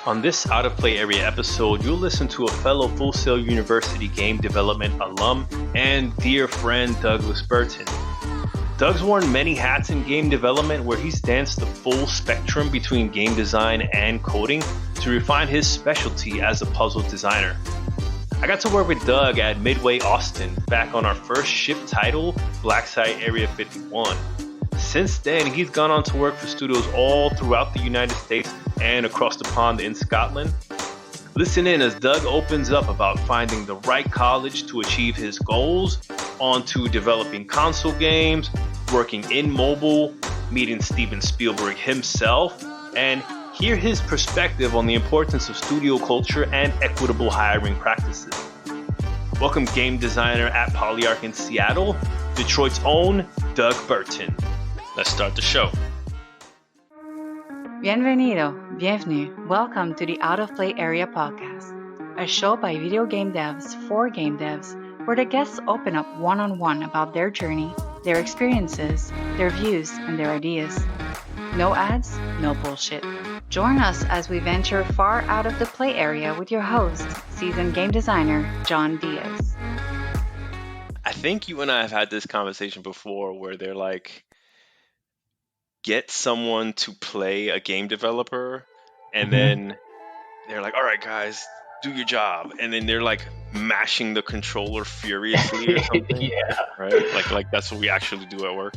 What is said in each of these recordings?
On this Out of Play Area episode, you'll listen to a fellow Sail University game development alum and dear friend Douglas Burton. Doug's worn many hats in game development where he's danced the full spectrum between game design and coding to refine his specialty as a puzzle designer. I got to work with Doug at Midway Austin back on our first ship title, Blacksite Area 51. Since then, he's gone on to work for studios all throughout the United States and across the pond in Scotland. Listen in as Doug opens up about finding the right college to achieve his goals, onto developing console games, working in mobile, meeting Steven Spielberg himself, and hear his perspective on the importance of studio culture and equitable hiring practices. Welcome game designer at Polyarc in Seattle, Detroit's own Doug Burton. Let's start the show. Bienvenue, welcome to the Out of Play Area podcast, a show by video game devs for game devs, where the guests open up one-on-one about their journey, their experiences, their views, and their ideas. No ads, no bullshit. Join us as we venture far out of the play area with your host, seasoned game designer, John Diaz. I think you and I have had this conversation before where they're like, get someone to play a game developer, and then they're like, all right, guys, do your job. And then they're like mashing the controller furiously or something. Yeah. Right? Like that's what we actually do at work.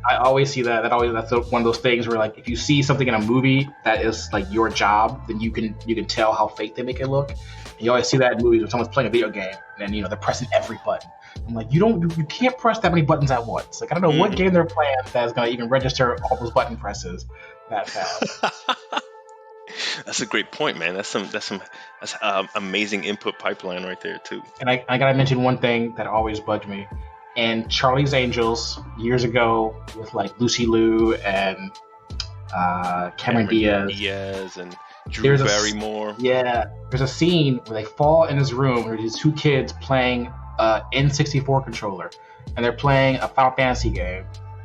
I always see that. That's one of those things where, like, if you see something in a movie that is like your job, then you can tell how fake they make it look. And you always see that in movies when someone's playing a video game and they're pressing every button. I'm like, you can't press that many buttons at once. Like, I don't know what game they're playing that's gonna even register all those button presses that fast. That's a great point, man. That's amazing input pipeline right there too. And I gotta mention one thing that always bugged me. And Charlie's Angels years ago with like Lucy Liu and Cameron Diaz and Drew Barrymore. There's a scene where they fall in this room where these two kids playing N64 controller, and they're playing a Final Fantasy game,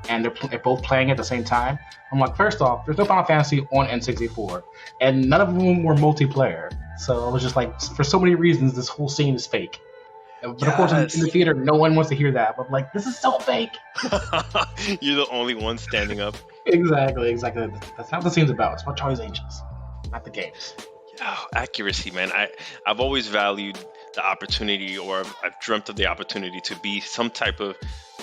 and they're both playing at the same time. I'm like, first off, there's no Final Fantasy on N64, and none of them were multiplayer. So I was just like, for so many reasons, this whole scene is fake. But of course, in the theater, no one wants to hear that. But I'm like, this is so fake. You're the only one standing up. Exactly. That's not what the scene's about. It's about Charlie's Angels, not the games. Oh, accuracy, man. I've always valued the opportunity, or I've dreamt of the opportunity to be some type of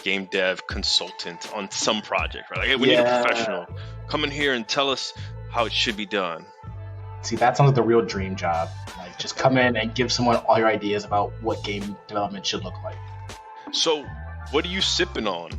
game dev consultant on some project, right? Like, hey, we need a professional. Come in here and tell us how it should be done. See, that sounds like the real dream job. Like, just come in and give someone all your ideas about what game development should look like. So, what are you sipping on?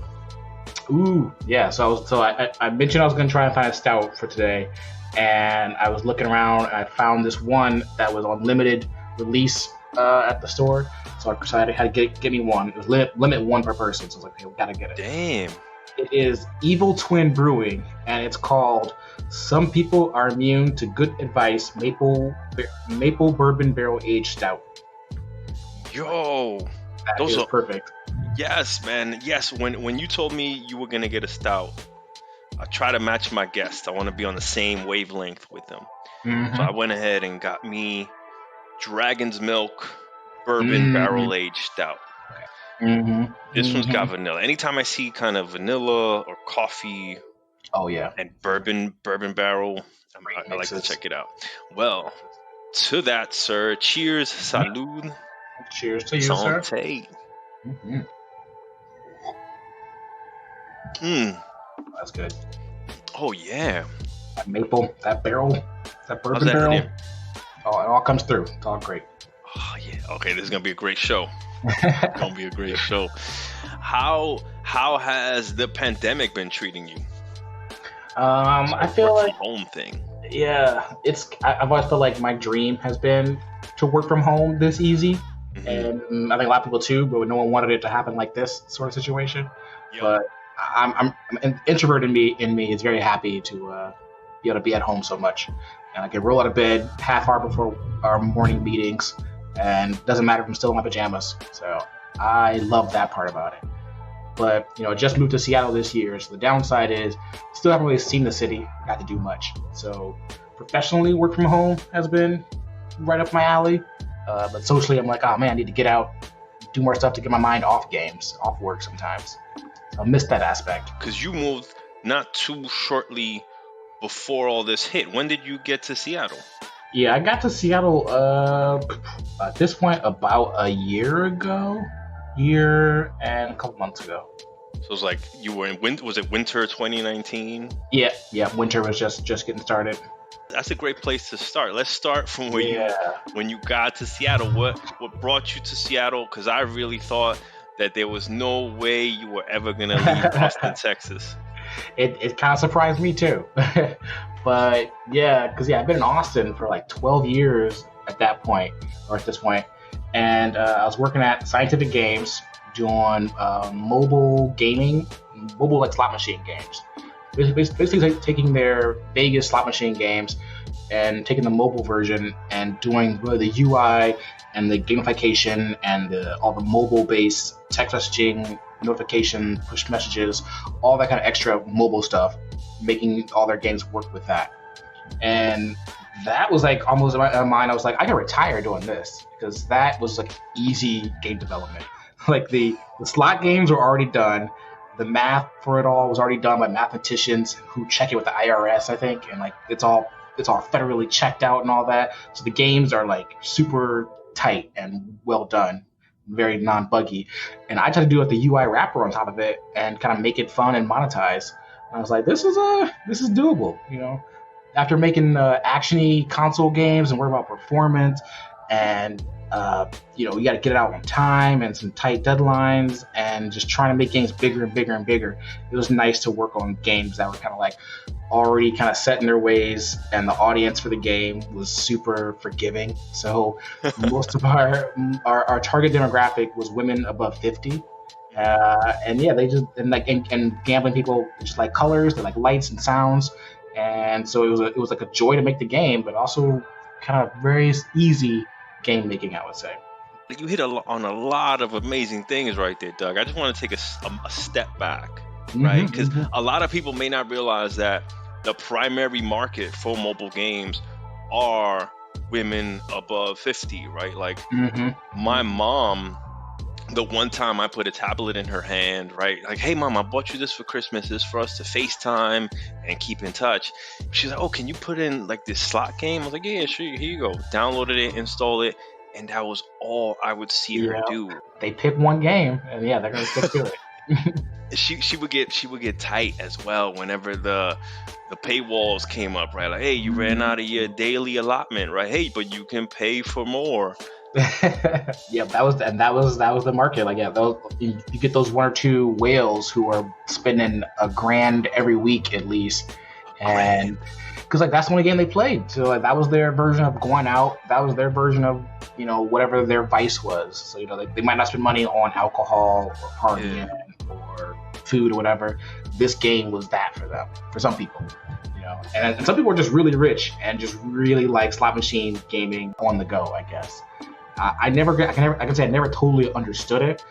Ooh, yeah. So I mentioned I was going to try and find a stout for today, and I was looking around and I found this one that was on limited release at the store. So I decided I had to get me one. It was limit one per person. So I was like, hey, we gotta get it. Damn. It is Evil Twin Brewing, and it's called Some People Are Immune to Good Advice Maple Bourbon Barrel Aged Stout. Yo, those are perfect. Yes, man. Yes, when you told me you were gonna get a stout, I try to match my guests. I want to be on the same wavelength with them. So I went ahead and got me Dragon's Milk Bourbon Barrel Aged Stout. This one's got vanilla. Anytime I see kind of vanilla or coffee, and bourbon barrel, I like to check it out. Well, to that, sir. Cheers, salud. Cheers to you, sante. Sir. That's good. Oh yeah. That maple, that barrel, that bourbon barrel. Oh, it all comes through. It's all great. Oh yeah. Okay, this is gonna be a great show. Gonna be a great show. How has the pandemic been treating you? I feel like home thing. Yeah, I've always felt like my dream has been to work from home this easy, and I think a lot of people too. But no one wanted it to happen like this sort of situation. Yep. But I'm an introvert in me is very happy to be able to be at home so much, and I can roll out of bed half hour before our morning meetings. And it doesn't matter if I'm still in my pajamas. So I love that part about it. But, just moved to Seattle this year. So the downside is still haven't really seen the city, got to do much. So professionally, work from home has been right up my alley. But socially, I'm like, oh man, I need to get out, do more stuff to get my mind off games, off work sometimes. So I miss that aspect. Because you moved not too shortly before all this hit. When did you get to Seattle? Yeah, I got to Seattle at this point about a year and a couple months ago. So it was like you were in winter. Was it winter 2019? Yeah. Winter was just getting started. That's a great place to start. Let's start from where when you got to Seattle. What brought you to Seattle? Because I really thought that there was no way you were ever gonna leave Austin, Texas. It kind of surprised me too. But because I've been in Austin for like 12 years at this point. And I was working at Scientific Games doing mobile gaming, mobile like slot machine games. Basically taking their Vegas slot machine games and taking the mobile version and doing really the UI and the gamification and all the mobile-based text messaging, notification, push messages, all that kind of extra mobile stuff, making all their games work with that. And that was like almost in my mind. I was like, I can retire doing this because that was like easy game development. Like the slot games were already done. The math for it all was already done by mathematicians who check it with the IRS, I think, and like it's all federally checked out and all that. So the games are like super tight and well done, very non-buggy. And I tried to do like the UI wrapper on top of it and kind of make it fun and monetize. And I was like, this is doable, After making action-y console games and worry about performance and you got to get it out on time and some tight deadlines and just trying to make games bigger and bigger and bigger. It was nice to work on games that were kind of like already kind of set in their ways, and the audience for the game was super forgiving. So most of our target demographic was women above 50. They just and gambling people just like colors, they like lights and sounds. And so it was like a joy to make the game, but also kind of very easy game making, I would say. You hit on a lot of amazing things right there, Doug. I just want to take a step back, right? Because a lot of people may not realize that the primary market for mobile games are women above 50, right? Like my mom, the one time I put a tablet in her hand, right? Like, hey, Mom, I bought you this for Christmas. This is for us to FaceTime and keep in touch. She's like, oh, can you put in like this slot game? I was like, yeah, sure. Here you go. Downloaded it, installed it. And that was all I would see her do. They pick one game and they're going to stick to it. She would get tight as well whenever the paywalls came up, right? Like, hey, you ran out of your daily allotment, right? Hey, but you can pay for more. That was the market. Like, you get those one or two whales who are spending $1,000 every week at least, and because like that's the only game they played. So like that was their version of going out. That was their version of whatever their vice was. So they might not spend money on alcohol or partying or food or whatever. This game was that for them. For some people. And some people are just really rich and just really like slot machine gaming on the go, I guess. I can say I never totally understood it.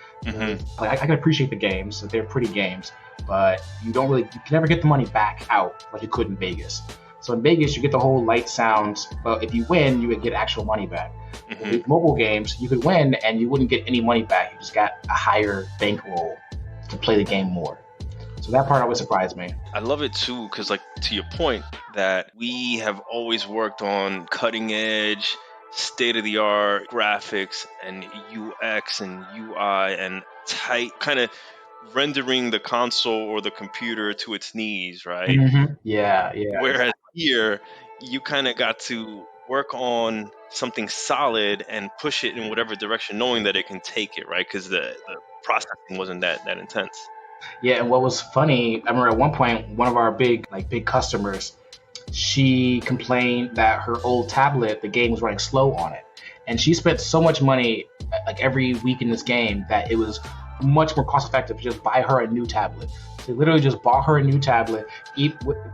Like I can appreciate the games, that they're pretty games, but you can never get the money back out like you could in Vegas. So in Vegas, you get the whole light sounds, but if you win, you would get actual money back. With mobile games, you could win and you wouldn't get any money back. You just got a higher bankroll to play the game more. So that part always surprised me. I love it too, because like to your point that we have always worked on cutting edge, state-of-the-art graphics and UX and UI and tight kind of rendering the console or the computer to its knees, right? Yeah. Whereas here, you kind of got to work on something solid and push it in whatever direction, knowing that it can take it, right? Because the processing wasn't that intense. Yeah, and what was funny, I remember at one point, one of our big customers, she complained that her old tablet, the game was running slow on it. And she spent so much money like every week in this game that it was much more cost effective to just buy her a new tablet. They literally just bought her a new tablet,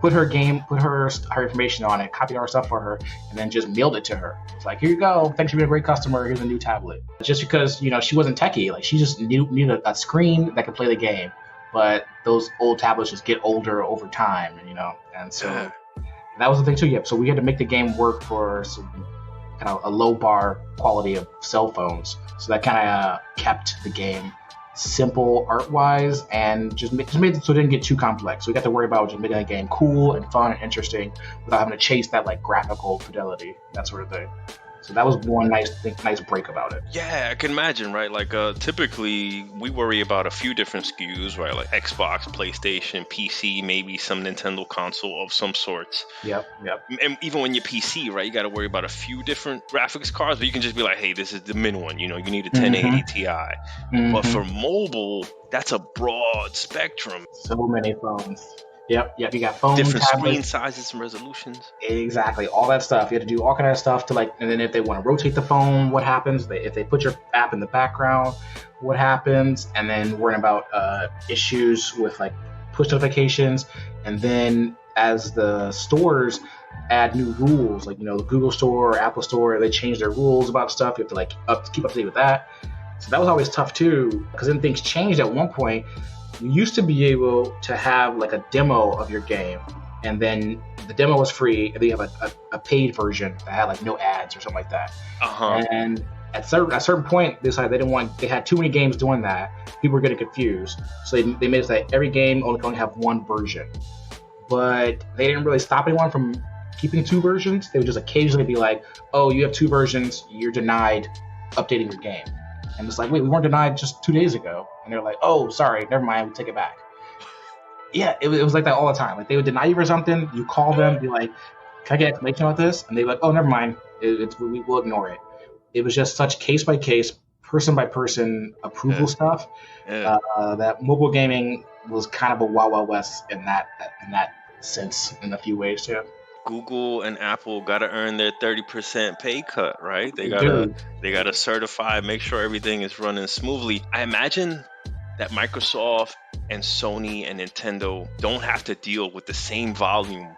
put her information on it, copied our stuff for her, and then just mailed it to her. It's like, here you go. Thanks for being a great customer. Here's a new tablet. Just because, she wasn't techie. Like she just needed a screen that could play the game. but those old tablets just get older over time, and so Yeah. that was the thing too. Yeah, so we had to make the game work for some kind of a low bar quality of cell phones, so that kind of kept the game simple art wise and just made it so it didn't get too complex. So we got to worry about just making the game cool and fun and interesting without having to chase that like graphical fidelity, that sort of thing. So that was one nice break about it. Yeah, I can imagine, right? Like, typically we worry about a few different SKUs, right? Like Xbox, PlayStation, PC, maybe some Nintendo console of some sorts. Yep. And even when you're PC, right, you got to worry about a few different graphics cards, but you can just be like, hey, this is the min one. You need a 1080 Ti. But for mobile, that's a broad spectrum. So many phones. Yep. You got phones, different tablets, screen sizes and resolutions. Exactly, all that stuff. You had to do all kind of stuff to like, and then if they want to rotate the phone, what happens? If they put your app in the background, what happens? And then worrying about issues with like push notifications. And then as the stores add new rules, like the Google Store or Apple Store, they change their rules about stuff. You have to like keep up to date with that. So that was always tough too, because then things changed at one point. You used to be able to have like a demo of your game, and then the demo was free, and then you have a paid version that had like no ads or something like that. And at a certain point, they decided they had too many games doing that. People were getting confused, so they made it so that every game only can have one version. But they didn't really stop anyone from keeping two versions. They would just occasionally be like, "Oh, you have two versions. You're denied updating your game." And it's like, wait, we weren't denied just 2 days ago. And they're like, oh, sorry, never mind, we take it back. Yeah, it was like that all the time. Like they would deny you for something, you call them, be like, can I get explanation about this? And they'd be like, oh, never mind, we'll ignore it. It was just such case by case, person by person approval stuff. That mobile gaming was kind of a Wild Wild West in that sense, in a few ways too. Google and Apple got to earn their 30% pay cut, right? They gotta certify, make sure everything is running smoothly. I imagine that Microsoft and Sony and Nintendo don't have to deal with the same volume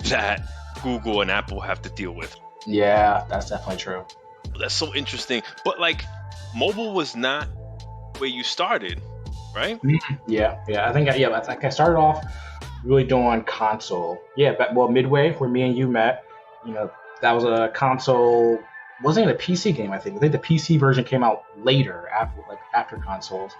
that Google and Apple have to deal with. Yeah, that's definitely true. That's so interesting. But like, mobile was not where you started, right? Yeah. I think I started off really doing console. Yeah, well, Midway, where me and you met, that was a console. Wasn't it a PC game? I think the PC version came out later, after consoles.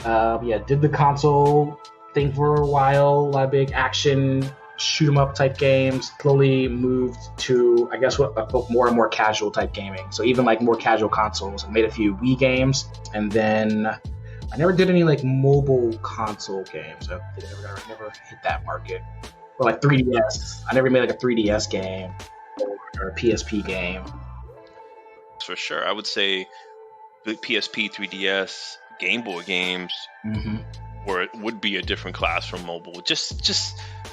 Did the console thing for a while. A lot of big action, shoot 'em up type games. Slowly moved to, I guess, more and more casual type gaming. So even like more casual consoles. I made a few Wii games, and then I never did any like mobile console games. I think I never hit that market. Or like 3DS. I never made like a 3DS game or a PSP game. For sure, I would say the PSP, 3DS, Game Boy games where it would be a different class from mobile. Just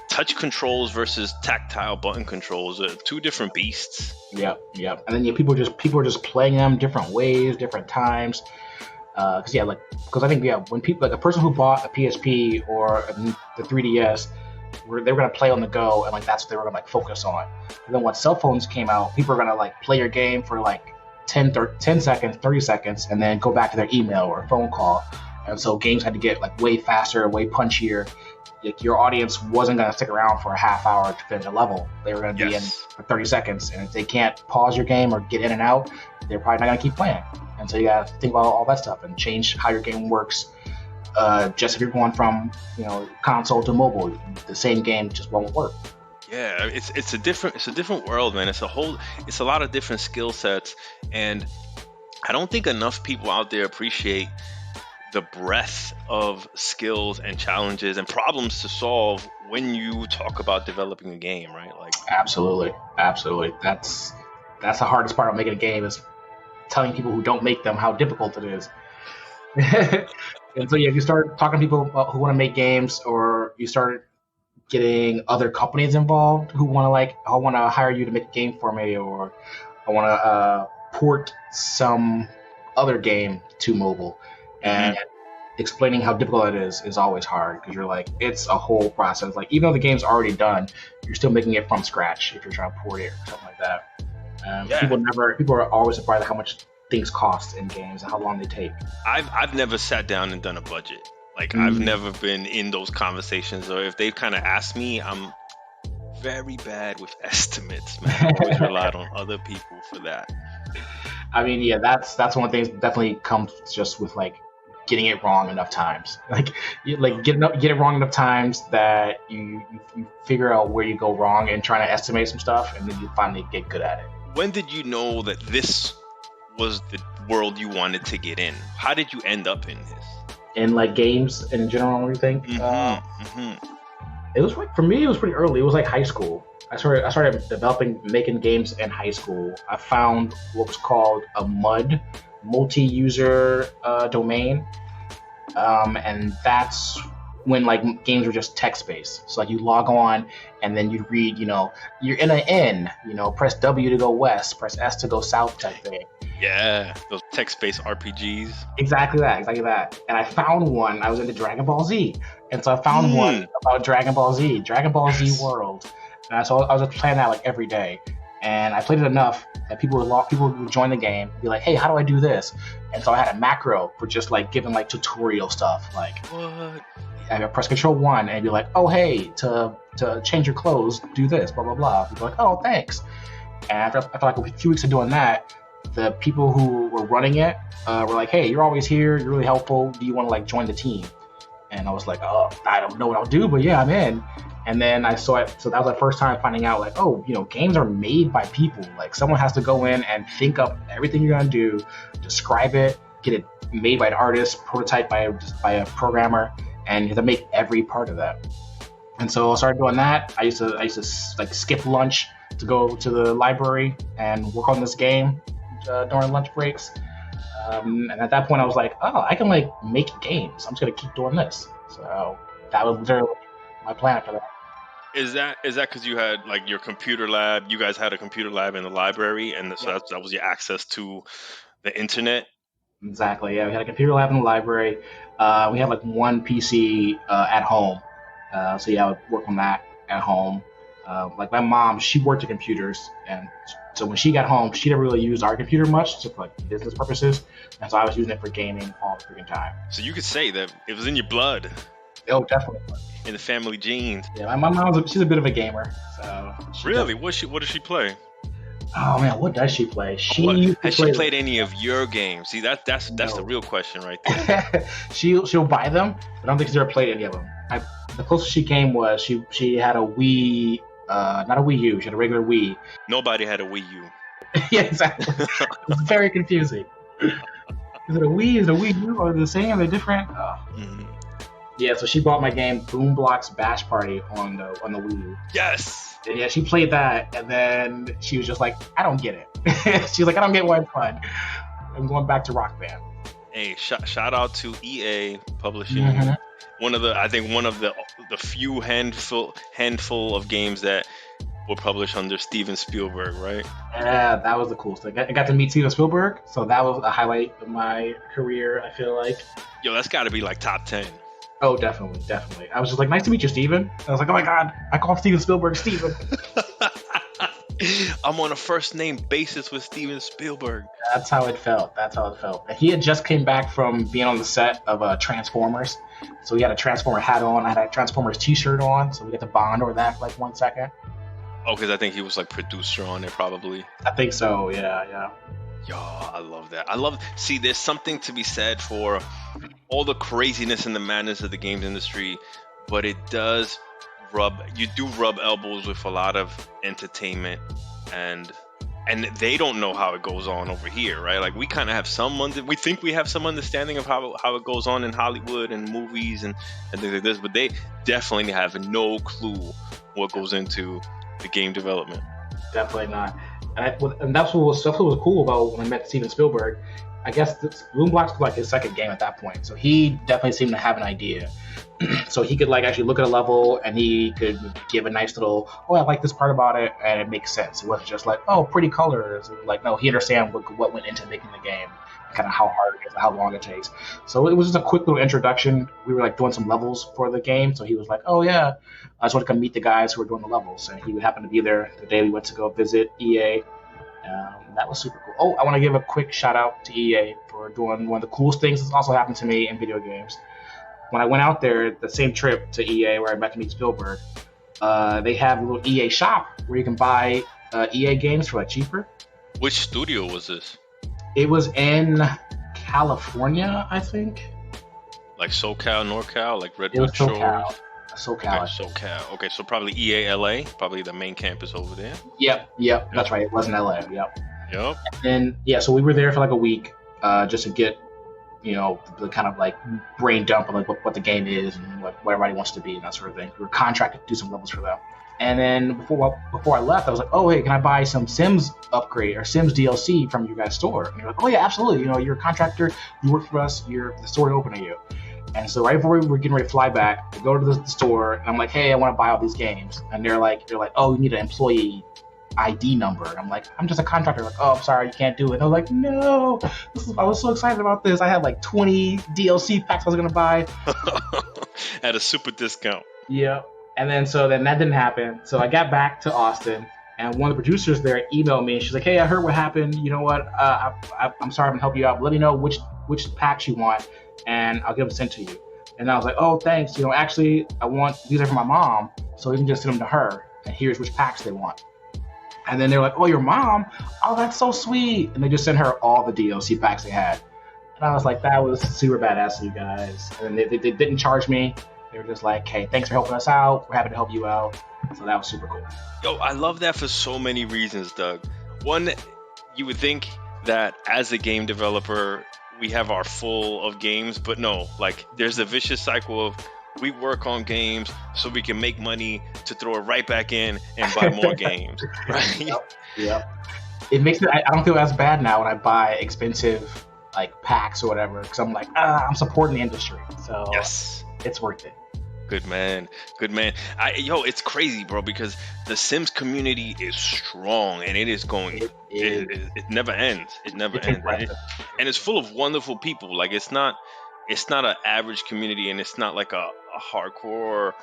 touch controls versus tactile button controls are two different beasts. Yep. And then people are just playing them different ways, different times. Because I think when people, like a person who bought a PSP or the 3DS, they were gonna play on the go, and like that's what they were gonna like focus on. And then when cell phones came out, people are gonna like play your game for like 10 seconds, 30 seconds, and then go back to their email or phone call. And so games had to get like way faster, way punchier. Like your audience wasn't gonna stick around for a half hour to finish a level. They were gonna be in for 30 seconds, and if they can't pause your game or get in and out, they're probably not gonna keep playing. And so you gotta think about all that stuff and change how your game works. Just if you're going from console to mobile, the same game just won't work. Yeah, it's a different world, man. It's a lot of different skill sets, and I don't think enough people out there appreciate the breadth of skills and challenges and problems to solve when you talk about developing a game, right? Like absolutely. That's the hardest part of making a game, is telling people who don't make them how difficult it is. And so if you start talking to people who want to make games, or you start getting other companies involved who want to I want to hire you to make a game for me, or I want to port some other game to mobile, and explaining how difficult it is always hard, because you're like, it's a whole process. Like even though the game's already done, you're still making it from scratch if you're trying to port it or something like that. People are always surprised at how much things cost in games and how long they take. I've never sat down and done a budget. Like, I've never been in those conversations, or if they've kind of asked me, I'm very bad with estimates, man. I always relied on other people for that. I mean, yeah, that's one of the things that definitely comes just with like getting it wrong enough times. Like, get it wrong enough times that you figure out where you go wrong and trying to estimate some stuff, and then you finally get good at it. When did you know that this was the world you wanted to get in? How did you end up in this? In like games in general and everything. It was like, for me, it was pretty early. It was like high school. I started making games in high school. I found what was called a MUD, multi-user domain, and that's when like games were just text-based. So like you log on and then you read, you're in an inn, press W to go west, press S to go south type thing. Yeah, those text-based RPGs. Exactly that. And I found one. I was into Dragon Ball Z, and so I found one about Dragon Ball Z World. And so I was just playing that like every day, and I played it enough that people would join the game, be like, "Hey, how do I do this?" And so I had a macro for just like giving like tutorial stuff, like what? I press Control 1 and be like, "Oh, hey, to change your clothes, do this, blah blah blah." People like, "Oh, thanks." And after like a few weeks of doing that, the people who were running it were like, "Hey, you're always here. You're really helpful. Do you want to like join the team?" And I was like, "Oh, I don't know what I'll do, but yeah, I'm in." And then I saw it. So that was the first time finding out, like, oh, games are made by people. Like, someone has to go in and think up everything you're gonna do, describe it, get it made by an artist, prototype by a programmer, and you have to make every part of that. And so I started doing that. I used to like skip lunch to go to the library and work on this game during lunch breaks. And at that point, I was like, oh, I can like make games. I'm just gonna keep doing this. So that was literally my plan after that. Is that because you had like your computer lab? You guys had a computer lab in the library, and so that was your access to the internet? Exactly. Yeah, we had a computer lab in the library. We had like one PC at home. So yeah, I would work on that at home. Like my mom, she worked at computers, and so when she got home, she never really used our computer much, just for like business purposes. And so I was using it for gaming all the freaking time. So you could say that it was in your blood. Oh, definitely. In the family genes. Yeah, my mom, she's a bit of a gamer. So really, what does she play? Oh man, what does she play? Has she played any of your games? See, that's the real question right there. She'll buy them, but I don't think she's ever played any of them. The closest she came was she had a Wii, not a Wii U. She had a regular Wii. Nobody had a Wii U. Yeah, exactly. It's very confusing. Is it a Wii? Is it a Wii U? Are they the same? Are they different? Oh. Mm-hmm. Yeah, so she bought my game Boom Blocks Bash Party on the Wii U. Yes. And yeah, she played that, and then she was just like, I don't get it. She's like, I don't get why it's fun. I'm going back to Rock Band. Hey, shout out to EA Publishing. Mm-hmm. One of the few handful of games that were published under Steven Spielberg, right? Yeah, that was the coolest thing. I got to meet Steven Spielberg, so that was a highlight of my career, I feel like. Yo, that's got to be like top 10. Oh, definitely. I was just like, nice to meet you, Steven. I was like, oh my God, I call Steven Spielberg Steven. I'm on a first name basis with Steven Spielberg. That's how it felt. And he had just came back from being on the set of Transformers. So he had a Transformer hat on. I had a Transformers t-shirt on. So we got to bond over that for like 1 second. Oh, because I think he was like producer on it probably. I think so, yeah. Yo, I love that. See, there's something to be said for all the craziness and the madness of the games industry, but you do rub elbows with a lot of entertainment, and they don't know how it goes on over here, right? Like we kind of have we think we have some understanding of how it goes on in Hollywood and movies and things like this, but they definitely have no clue what goes into the game development. Definitely not. And that's what was cool about when I met Steven Spielberg. I guess Boom Blocks was like his second game at that point. So he definitely seemed to have an idea. So he could like actually look at a level and he could give a nice little, oh, I like this part about it, and it makes sense. It wasn't just like, oh, pretty colors. Like, no, he understand what went into making the game, kind of how hard it is, how long it takes. So it was just a quick little introduction. We were like doing some levels for the game. So he was like, oh yeah, I just want to come meet the guys who were doing the levels. And he would happen to be there the day we went to go visit EA. That was super cool. Oh, I want to give a quick shout out to EA for doing one of the coolest things that's also happened to me in video games. when I went out there, the same trip to EA where I met to meet Spielberg, they have a little EA shop where you can buy EA games for like cheaper. Which studio was this? It was in California, I think. Like SoCal, NorCal, like It was Redwood Shores? SoCal. Okay, SoCal. Okay, so probably EA LA, probably the main campus over there. Yep. That's right. It was in LA. Yep. Yep. And yeah, so we were there for like a week, just to get, the kind of like brain dump on like what the game is and what everybody wants to be and that sort of thing. We were contracted to do some levels for them. And then before I left, I was like, oh, hey, can I buy some Sims upgrade or Sims DLC from your guys' store? And you're like, oh yeah, absolutely. You're a contractor, you work for us, the store is open to you. And so right before we were getting ready to fly back, we go to the store and I'm like, hey, I want to buy all these games. And they're like, oh, you need an employee ID number. And I'm like, I'm just a contractor. Like, oh, I'm sorry, you can't do it. And I was like, no, I was so excited about this. I had like 20 DLC packs I was going to buy. At a super discount. Yeah. And then that didn't happen. So I got back to Austin and one of the producers there emailed me. She's like, hey, I heard what happened. You know what? I'm sorry, I'm going to help you out. But let me know which packs you want and I'll get them sent to you. And I was like, oh, thanks. Actually, these are for my mom. So you can just send them to her and here's which packs they want. And then they're like, oh, your mom? Oh, that's so sweet. And they just sent her all the DLC packs they had. And I was like, that was super badass of you guys. And they didn't charge me. They were just like, hey, thanks for helping us out. We're happy to help you out. So that was super cool. Yo, I love that for so many reasons, Doug. One, you would think that as a game developer, we have our full of games, but no, like there's a vicious cycle of we work on games so we can make money to throw it right back in and buy more games, right? Yep. It makes it, I don't feel as bad now when I buy expensive like packs or whatever, because I'm like, I'm supporting the industry. So yes, it's worth it. Good man. It's crazy, bro, because the Sims community is strong and it is going. It never ends. It never ends, and it's full of wonderful people. Like it's not an average community, and it's not like a hardcore.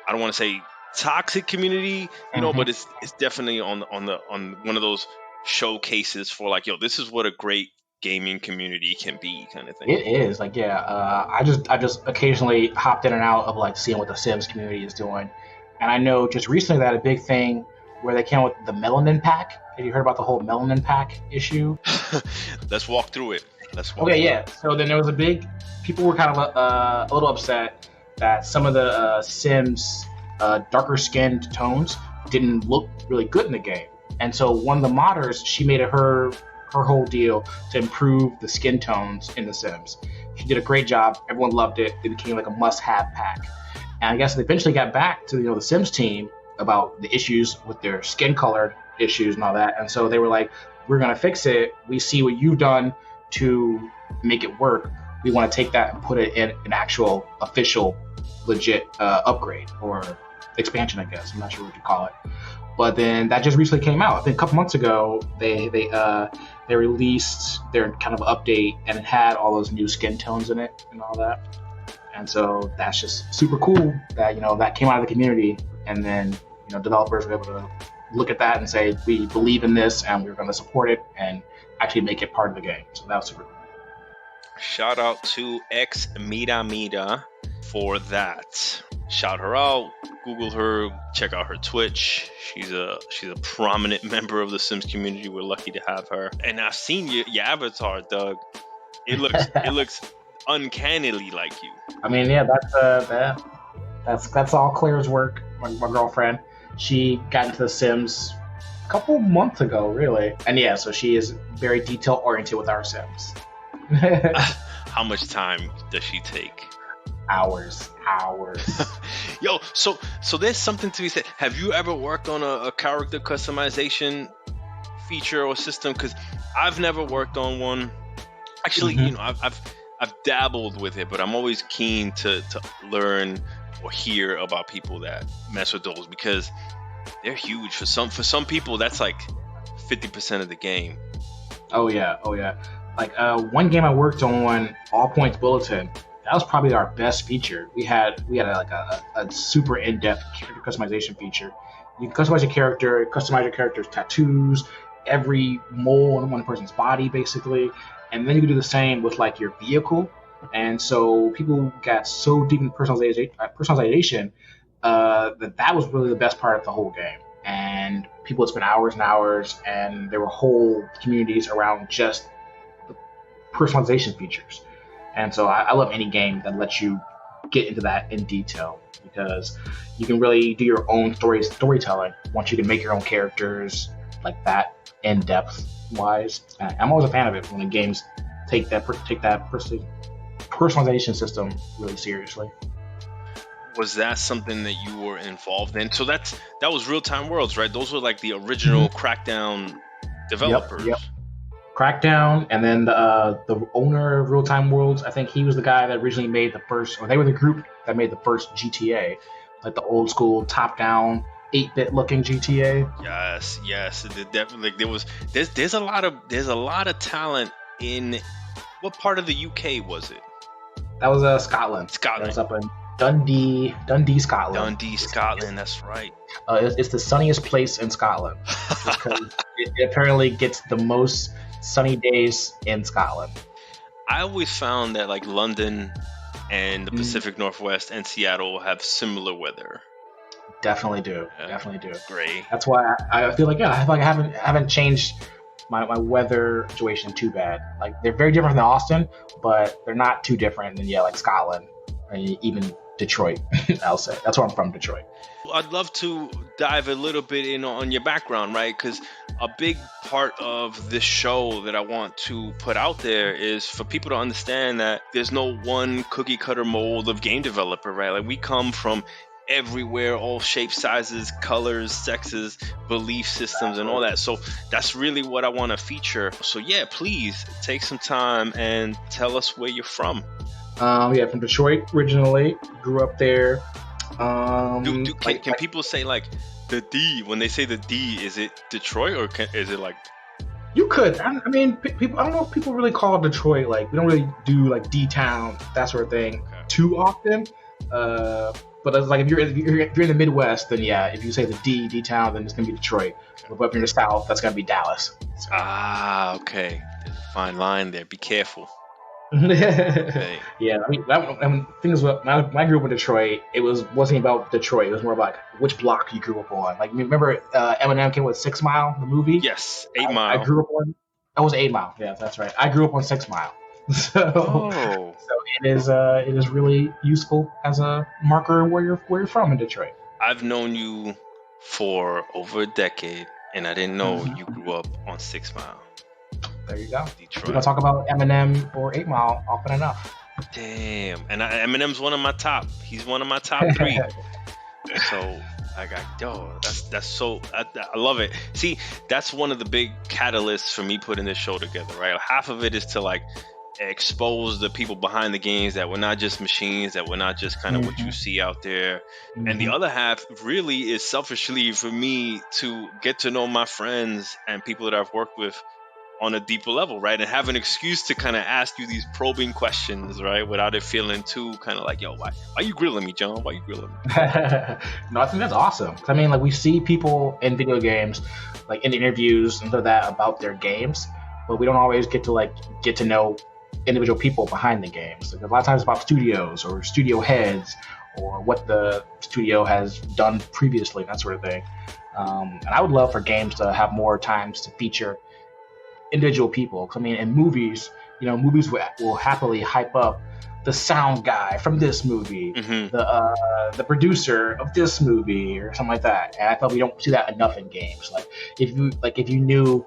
I don't want to say toxic community, but it's definitely on one of those showcases for like, yo, this is what a great gaming community can be, kind of thing. It is like, I just occasionally hopped in and out of like seeing what the Sims community is doing, and I know just recently they had a big thing where they came out with the melanin pack. Have you heard about the whole melanin pack issue? Let's walk through it. So then there was people were kind of a little upset that some of the Sims darker skinned tones didn't look really good in the game, and so one of the modders, she made it her whole deal to improve the skin tones in The Sims. She did a great job. Everyone loved it. It became like a must-have pack. And I guess they eventually got back to the Sims team about the issues with their skin colored issues and all that. And so they were like, we're going to fix it. We see what you've done to make it work. We want to take that and put it in an actual official legit upgrade or expansion, I guess. I'm not sure what you call it. But then that just recently came out. I think a couple months ago, they released their kind of update, and it had all those new skin tones in it and all that. And so that's just super cool that that came out of the community, and then developers were able to look at that and say, we believe in this, and we're going to support it and actually make it part of the game. So that was super cool. Shout out to X Mira for that. Shout her out. Google her. Check out her Twitch. She's a prominent member of the Sims community. We're lucky to have her. And I've seen your avatar, Doug. It looks uncannily like you. I mean, yeah, that's all Claire's work. My girlfriend. She got into the Sims a couple months ago, really. And yeah, so she is very detail oriented with our Sims. How much time does she take? Hours. Yo, so there's something to be said. Have you ever worked on a character customization feature or system? Because I've never worked on one. Actually, I've dabbled with it, but I'm always keen to learn or hear about people that mess with those, because they're huge. For some people, that's like 50% of the game. Oh yeah. Like one game I worked on, All Points Bulletin. That was probably our best feature. We had a super in-depth character customization feature. You can customize your character's tattoos, every mole on one person's body, basically. And then you can do the same with like your vehicle. And so people got so deep in personalization that was really the best part of the whole game. And people would spend hours and hours, and there were whole communities around just the personalization features. And so I love any game that lets you get into that in detail, because you can really do your own storytelling once you can make your own characters like that in depth wise. I'm always a fan of it when the games take that personalization system really seriously. Was that something that you were involved in? So that was Real Time Worlds, right? Those were like the original Crackdown developers. Yep. Crackdown, and then the owner of Real Time Worlds, I think he was the guy that originally made the first, or they were the group that made the first GTA, like the old school top-down 8-bit looking GTA. Yes, definitely. There's a lot of talent in. What part of the UK was it? That was Scotland. That was up in Dundee, Scotland. Scotland. That's right. It's the sunniest place in Scotland because it apparently gets the most sunny days in Scotland. I always found that like London and the Pacific Northwest and Seattle have similar weather. Definitely do. Great. That's why I feel like I haven't changed my weather situation too bad. Like they're very different than Austin, but they're not too different than like Scotland or even Detroit. I'll say that's where I'm from, Detroit. I'd love to dive a little bit in on your background, right? Because a big part of this show that I want to put out there is for people to understand that there's no one cookie cutter mold of game developer, right? Like we come from everywhere, all shapes, sizes, colors, sexes, belief systems, and all that. So that's really what I want to feature. So yeah, please take some time and tell us where you're from. From Detroit originally. Grew up there. Can people say like the D when they say the D? Is it Detroit or is it like? You could. I mean, people. I don't know if people really call Detroit like we don't really do like D town that sort of thing too often. But it's like if you're in the Midwest, then yeah, if you say the D town, then it's gonna be Detroit. Okay. But if you're in the South, that's gonna be Dallas. So. Okay. There's a fine line there. Be careful. Okay. Yeah, thing is, when I grew up in Detroit, it wasn't about Detroit. It was more about which block you grew up on. Like, remember Eminem came with 6 Mile, the movie? Yes, 8 Mile. I grew up on. That was 8 Mile. Yeah, that's right. I grew up on 6 Mile. So it is really useful as a marker where you're from in Detroit. I've known you for over a decade, and I didn't know you grew up on 6 Mile. There you go. Detroit. We don't talk about Eminem or 8 Mile often enough. Damn. And Eminem's one of my top. He's one of my top 3. So I got, that's so, I love it. See, that's one of the big catalysts for me putting this show together, right? Half of it is to like expose the people behind the games, that we're not just machines, that we're not just kind of what you see out there. And the other half really is selfishly for me to get to know my friends and people that I've worked with on a deeper level, right? And have an excuse to kind of ask you these probing questions, right? Without it feeling too kind of like, yo, why you grilling me, John? Why you grilling me? No, I think that's awesome. I mean, like we see people in video games, like in interviews and that about their games, but we don't always get to know individual people behind the games. Like a lot of times it's about studios or studio heads or what the studio has done previously, that sort of thing. And I would love for games to have more times to feature individual people. I mean, in movies, movies will happily hype up the sound guy from this movie, the producer of this movie, or something like that. And I thought we don't see that enough in games. Like if you knew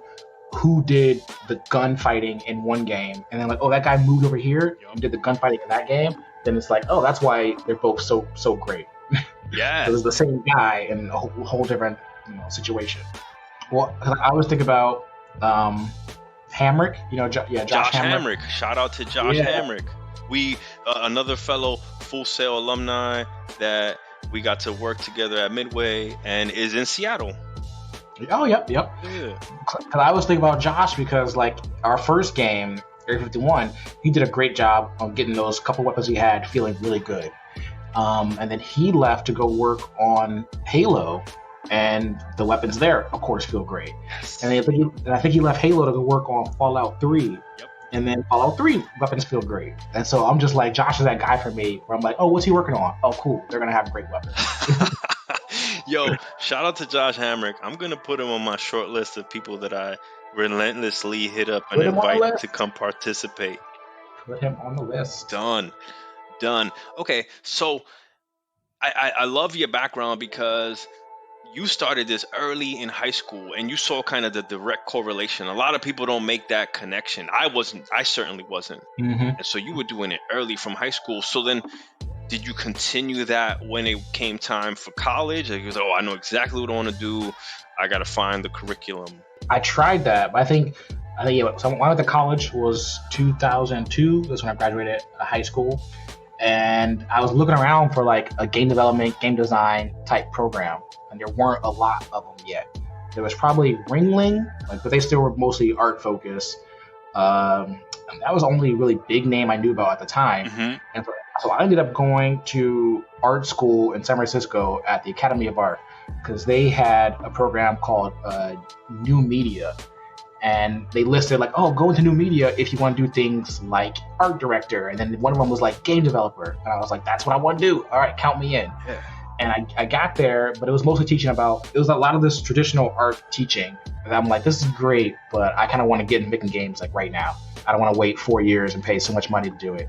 who did the gunfighting in one game, and then like, oh, that guy moved over here and did the gunfighting in that game, then it's like, oh, that's why they're both so great. Yeah, it was the same guy in a whole different situation. Well, I always think about Hamrick, Josh Hamrick. Shout out to Josh Hamrick. We another fellow Full Sail alumni that we got to work together at Midway and is in Seattle. Oh, yep. Yeah. Cause I always think about Josh because like our first game, Area 51, he did a great job on getting those couple weapons he had feeling really good. And then he left to go work on Halo. And the weapons there, of course, feel great. Yes. And I think he left Halo to go work on Fallout 3. Yep. And then Fallout 3 weapons feel great. And so I'm just like, Josh is that guy for me where I'm like, oh, what's he working on? Oh, cool. They're going to have great weapons. Yo, shout out to Josh Hamrick. I'm going to put him on my short list of people that I relentlessly hit up and invite to come participate. Put him on the list. Done. Okay, so I love your background because you started this early in high school and you saw kind of the direct correlation. A lot of people don't make that connection. I certainly wasn't. Mm-hmm. And so you were doing it early from high school. So then did you continue that when it came time for college? Like, you was, I know exactly what I want to do. I got to find the curriculum. I tried that, but I think so when I went to college was 2002. That's when I graduated high school. And I was looking around for like a game development, game design type program. And there weren't a lot of them yet. There was probably Ringling, but they still were mostly art focused. And that was the only really big name I knew about at the time. Mm-hmm. And so I ended up going to art school in San Francisco at the Academy of Art because they had a program called New Media. And they listed like, go into new media if you want to do things like art director. And then one of them was like game developer. And I was like, that's what I want to do. All right, count me in. Yeah. And I got there, but it was mostly teaching it was a lot of this traditional art teaching. And I'm like, this is great, but I kind of want to get into making games like right now. I don't want to wait 4 years and pay so much money to do it.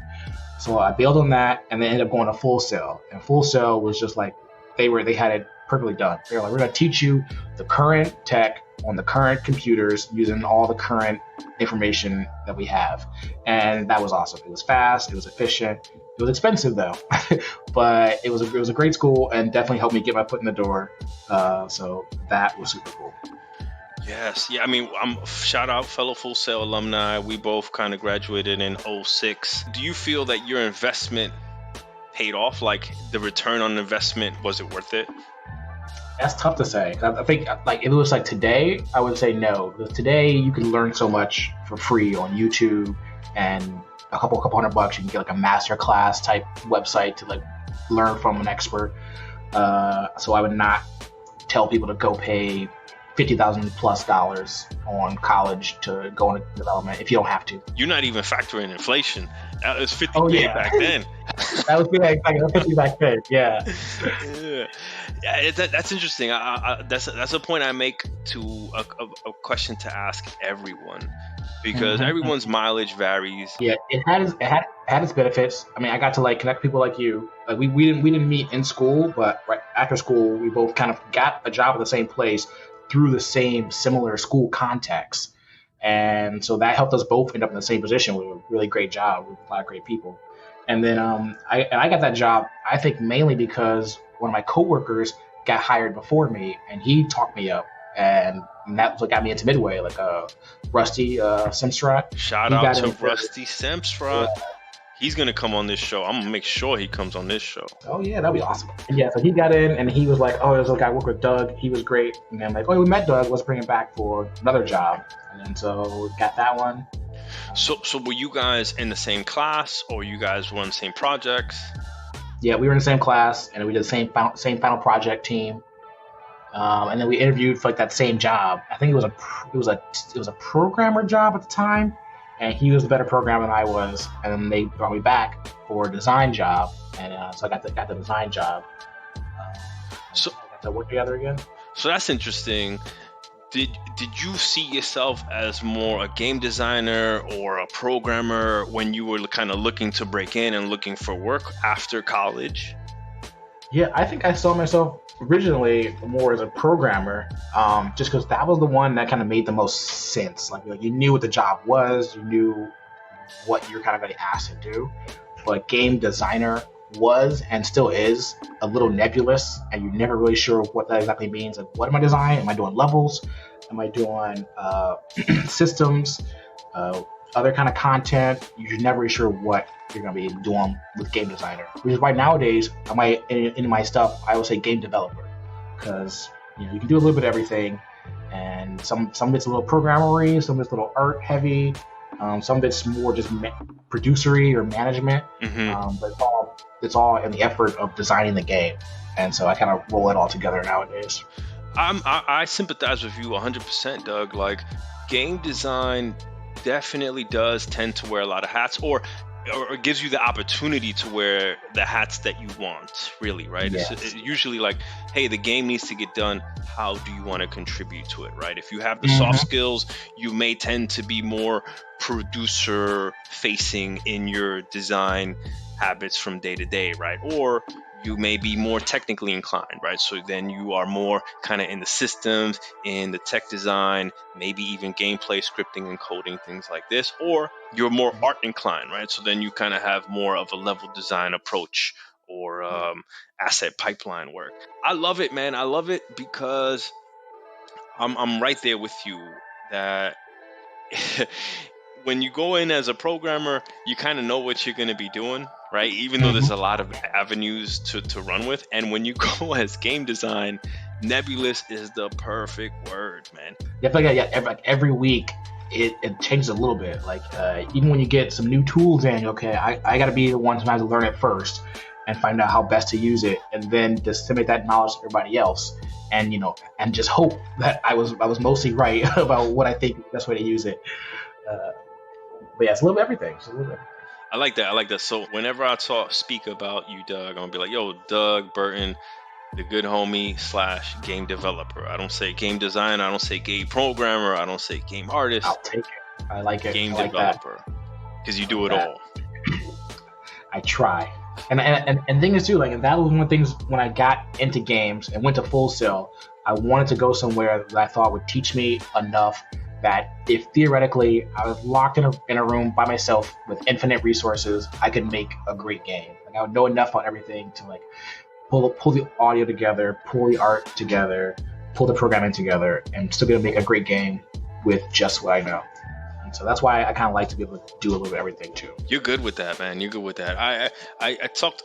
So I bailed on that and then ended up going to Full Sail. And Full Sail was just like, they had it perfectly done. They were like, we're going to teach you the current tech on the current computers using all the current information that we have. And that was awesome. It was fast. It was efficient. It was expensive though, but it was a great school and definitely helped me get my foot in the door. So that was super cool. Yes. Yeah. I mean, shout out fellow Full Sail alumni. We both kind of graduated in 2006. Do you feel that your investment paid off? Like the return on investment, was it worth it? That's tough to say. I think like if it was like today, I would say no. Because today you can learn so much for free on YouTube, and a couple $100 you can get like a master class type website to like learn from an expert. So I would not tell people to go pay $50,000+ on college to go into development if you don't have to. You're not even factoring inflation. That was $50K back then. That was like $50 back then. Yeah. Yeah, that's interesting. That's a point I make to a question to ask everyone, because everyone's mileage varies. Yeah, it had its benefits. I mean, I got to like connect people like you. Like we didn't meet in school, but right after school, we both kind of got a job at the same place through the same similar school contacts. And so that helped us both end up in the same position with a really great job with a lot of great people. And then I got that job, I think mainly because one of my coworkers got hired before me and he talked me up. And that's what got me into Midway, like Rusty Simstrat. Shout out to Rusty Simstrat. Yeah. He's going to come on this show. I'm going to make sure he comes on this show. Oh, yeah, that'd be awesome. Yeah, so he got in and he was like, there's a guy I work with, Doug. He was great. And then like, we met Doug. Let's bring him back for another job. And then so we got that one. So were you guys in the same class or you guys were on the same projects? Yeah, we were in the same class and we did the same final project team. And then we interviewed for like that same job. I think it was a programmer job at the time. And he was a better programmer than I was, and then they brought me back for a design job, and so I got the design job. So I got to work together again. So that's interesting. Did you see yourself as more a game designer or a programmer when you were kind of looking to break in and looking for work after college? Yeah, I think I saw myself originally more as a programmer, just because that was the one that kind of made the most sense. Like you knew what the job was, you knew what you're kind of getting asked to do. But game designer was and still is a little nebulous, and you're never really sure what that exactly means. Like, what am I designing? Am I doing levels? Am I doing systems? Other kind of content? You're never really sure what you're going to be doing with game designer. Which is why nowadays, in my stuff, I would say game developer, because you can do a little bit of everything, and some of it's a little programmery, some of it's a little art heavy, some of it's more just producery or management. But it's all in the effort of designing the game, and so I kind of roll it all together nowadays. I sympathize with you 100%, Doug. Like game design definitely does tend to wear a lot of hats, or it gives you the opportunity to wear the hats that you want, really, right? Yes. It's usually like, hey, the game needs to get done. How do you want to contribute to it, right? If you have the soft skills, you may tend to be more producer facing in your design habits from day to day, right? Or you may be more technically inclined, right? So then you are more kind of in the systems, in the tech design, maybe even gameplay, scripting and coding, things like this. Or you're more art inclined, right? So then you kind of have more of a level design approach or asset pipeline work. I love it, man. I love it because I'm right there with you that when you go in as a programmer, you kind of know what you're going to be doing, right? Even though there's a lot of avenues to run with. And when you go as game design, nebulous is the perfect word, man. Every week it changes a little bit. Like even when you get some new tools in, okay, I got to be the one sometimes to learn it first and find out how best to use it, and then disseminate that knowledge to everybody else. And and just hope that I was mostly right about what I think the best way to use it. But yeah, it's a little bit everything. I like that. So whenever I speak about you, Doug, I'm gonna be like, yo, Doug Burton, the good homie / game developer. I don't say game designer. I don't say game programmer. I don't say game artist. I'll take it. I like it. Game like developer, because you do it all. I try. And thing is too, like, that was one of the things when I got into games and went to Full Sail, I wanted to go somewhere that I thought would teach me enough that if theoretically I was locked in a room by myself with infinite resources, I could make a great game. Like, I would know enough about everything to like pull the audio together, pull the art together, pull the programming together, and still be able to make a great game with just what I know. And so that's why I kind of like to be able to do a little bit of everything too. You're good with that, man. You're good with that. I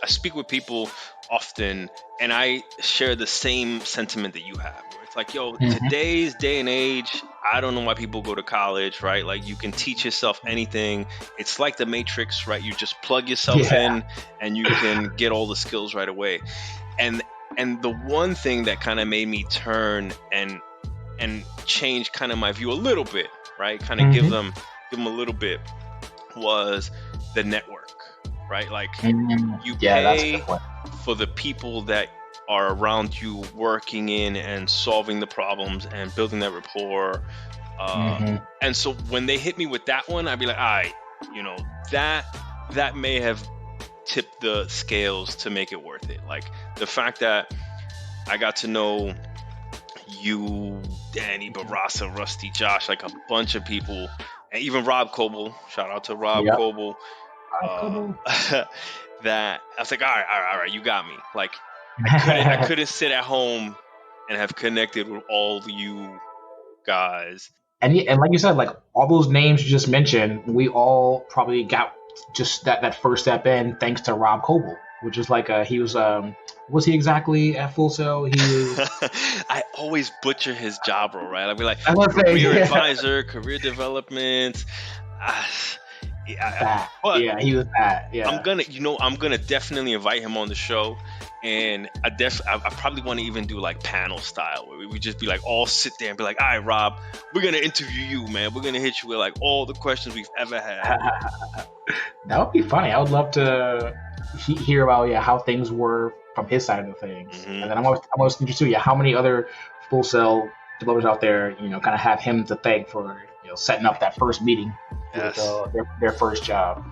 speak with people often, and I share the same sentiment that you have. It's like, yo, today's day and age, I don't know why people go to college, right? Like, you can teach yourself anything. It's like the Matrix, right? You just plug yourself in and you can get all the skills right away. And the one thing that kind of made me turn and change kind of my view a little bit, right? Kind of give them a little bit, was the network, right? Like, you pay for the people that are around you, working in and solving the problems and building that rapport. And so when they hit me with that one, I'd be like, all right, that may have tipped the scales to make it worth it. Like, the fact that I got to know you, Danny, Barasa, Rusty, Josh, like a bunch of people, and even Rob Coble, shout out to Rob Coble, that I was like, all right, you got me. Like, I couldn't sit at home and have connected with all you guys. And like you said, like, all those names you just mentioned, we all probably got just that first step in thanks to Rob Coble, which is like he was he exactly at Full Sail? He was... I always butcher his job role, right? I'd be like, career advisor, career development. He was that. Yeah, I'm gonna definitely invite him on the show, and I probably want to even do like panel style, where we just be like, all sit there and be like, all right, Rob, we're gonna interview you, man. We're gonna hit you with like all the questions we've ever had. That would be funny. I would love to hear about how things were from his side of the things, and then I'm always interested. How many other Full Sail developers out there, kind of have him to thank for setting up that first meeting. Their first job.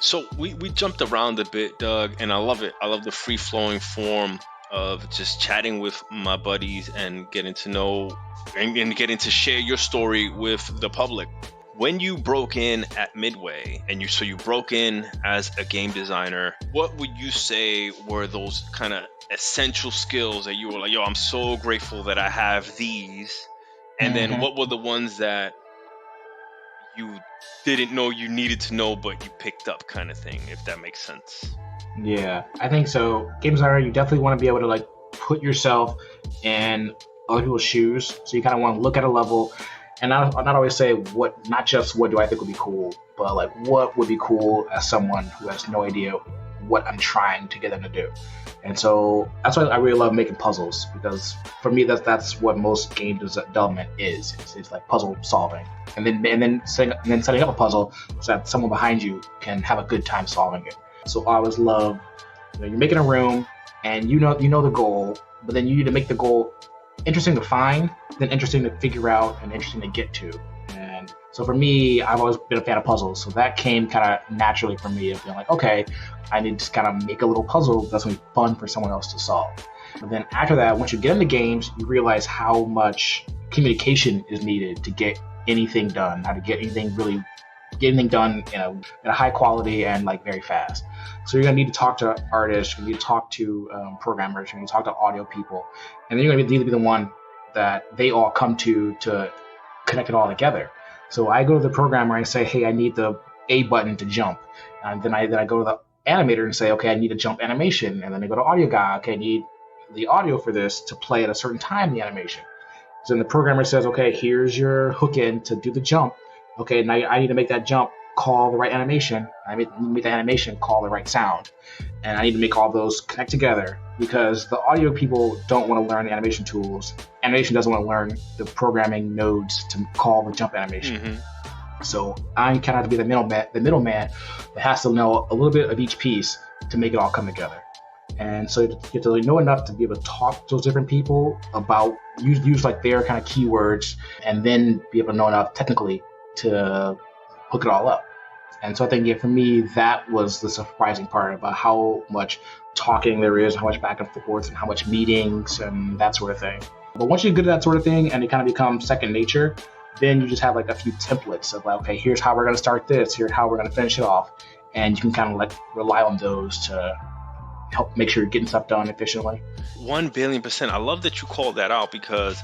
So we jumped around a bit, Doug, and I love it. I love the free-flowing form of just chatting with my buddies and getting to know and getting to share your story with the public. When you broke in at Midway, and you broke in as a game designer, what would you say were those kind of essential skills that you were like, yo, I'm so grateful that I have these? And then what were the ones that you didn't know you needed to know, but you picked up, kind of thing, if that makes sense? Yeah, I think so. Game designer, you definitely want to be able to like put yourself in other people's shoes. So you kind of want to look at a level, and not always say not just what do I think would be cool, but like what would be cool as someone who has no idea what I'm trying to get them to do. And so that's why I really love making puzzles, because for me that's what most game development is. It's like puzzle solving, and then setting up a puzzle so that someone behind you can have a good time solving it. So I always love, you're making a room and you know the goal, but then you need to make the goal interesting to find, then interesting to figure out, and interesting to get to. And so for me, I've always been a fan of puzzles, so that came kind of naturally for me of being like, okay, I need to kind of make a little puzzle that's going to be fun for someone else to solve. But then after that, once you get into games, you realize how much communication is needed to get anything done, how to get anything done in a high quality and like very fast. So you're going to need to talk to artists, you're going to need to talk to programmers, you're going to talk to audio people, and then you're going to need to be the one that they all come to connect it all together. So I go to the programmer and say, hey, I need the A button to jump. And then I go to the animator and say, okay, I need a jump animation. And then I go to audio guy, okay, I need the audio for this to play at a certain time in the animation. So then the programmer says, okay, here's your hook in to do the jump. Okay, now I need to make that jump call the right animation. I need to make that animation call the right sound. And I need to make all those connect together, because the audio people don't want to learn the animation tools. Animation doesn't want to learn the programming nodes to call the jump animation. Mm-hmm. So I kind of have to be the middleman that has to know a little bit of each piece to make it all come together. And so you have to know enough to be able to talk to those different people about, use like their kind of keywords, and then be able to know enough technically to hook it all up. And so I think, for me, that was the surprising part about how much talking there is, how much back and forth, and how much meetings and that sort of thing. But once you're good at that sort of thing and it kind of becomes second nature, then you just have like a few templates of like, okay, here's how we're going to start this, here's how we're going to finish it off. And you can kind of like rely on those to help make sure you're getting stuff done efficiently. 1,000,000,000%. I love that you called that out, because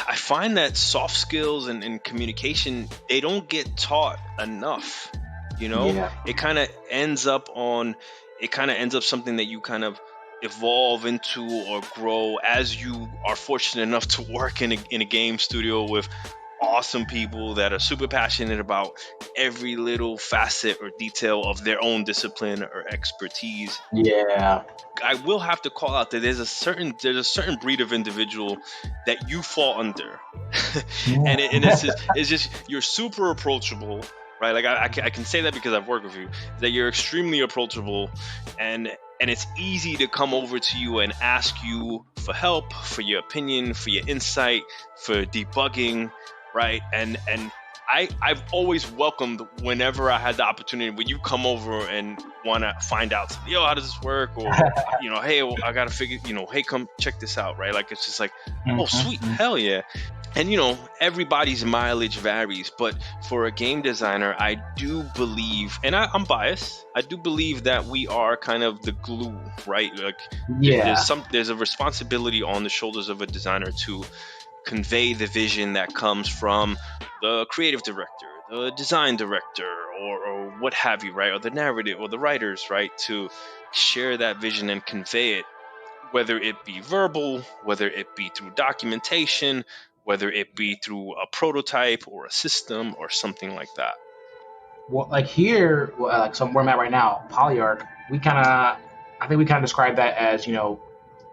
I find that soft skills and communication, they don't get taught enough. Yeah. It kind of ends up something that you kind of evolve into or grow as you are fortunate enough to work in a game studio with awesome people that are super passionate about every little facet or detail of their own discipline or expertise. Yeah. I will have to call out that there's a certain breed of individual that you fall under. and it's just you're super approachable, right? Like I can say that because I've worked with you, that you're extremely approachable, and it's easy to come over to you and ask you for help, for your opinion, for your insight, for debugging, right? And I've always welcomed whenever I had the opportunity when you come over and want to find out, how does this work? Or, hey, I got to figure, hey, come check this out, right? Like, it's just like, oh, sweet, hell yeah. And, everybody's mileage varies, but for a game designer, I do believe, and I'm biased, I do believe that we are kind of the glue, right? Like, there's a responsibility on the shoulders of a designer to convey the vision that comes from the creative director, the design director, or what have you, right? Or the narrative, or the writers, right? To share that vision and convey it, whether it be verbal, whether it be through documentation, whether it be through a prototype or a system or something like that. Well, like here, so where I'm at right now, Polyarc, I think we kind of describe that as,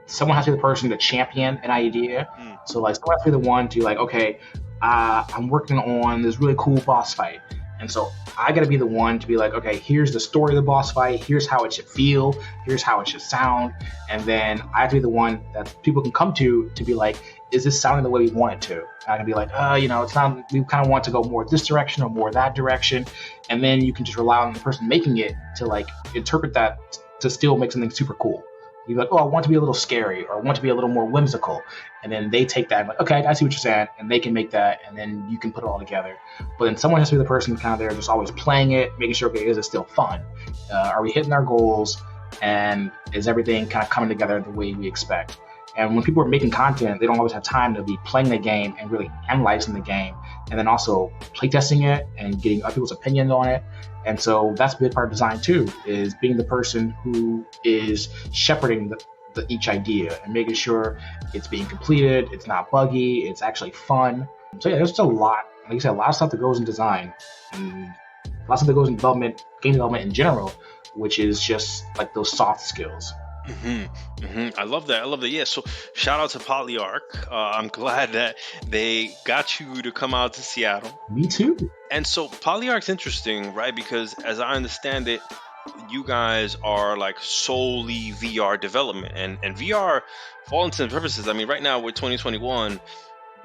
someone has to be the person to champion an idea. So like someone has to be the one to like, okay, I'm working on this really cool boss fight. And so I got to be the one to be like, okay, here's the story of the boss fight. Here's how it should feel. Here's how it should sound. And then I have to be the one that people can come to be like, is this sounding the way we want it to? And I can be like, it's not, we kind of want to go more this direction or more that direction. And then you can just rely on the person making it to like interpret that to still make something super cool. You're like, I want to be a little scary, or I want to be a little more whimsical. And then they take that and like, okay, I see what you're saying. And they can make that, and then you can put it all together. But then someone has to be the person kind of there just always playing it, making sure, okay, is it still fun? Are we hitting our goals? And is everything kind of coming together the way we expect? And when people are making content, they don't always have time to be playing the game and really analyzing the game, and then also playtesting it and getting other people's opinions on it. And so that's a big part of design too, is being the person who is shepherding each idea and making sure it's being completed, it's not buggy, it's actually fun. So yeah, there's just a lot, like you said, a lot of stuff that goes in design, and a lot of stuff that goes in development, game development in general. which is just like those soft skills. I love that. Yeah. So shout out to Polyarc. I'm glad that they got you to come out to Seattle. Me too. And so Polyarc's interesting, right? Because as I understand it, you guys are like solely VR development, and VR, for all intents and purposes, I mean, right now we're 2021,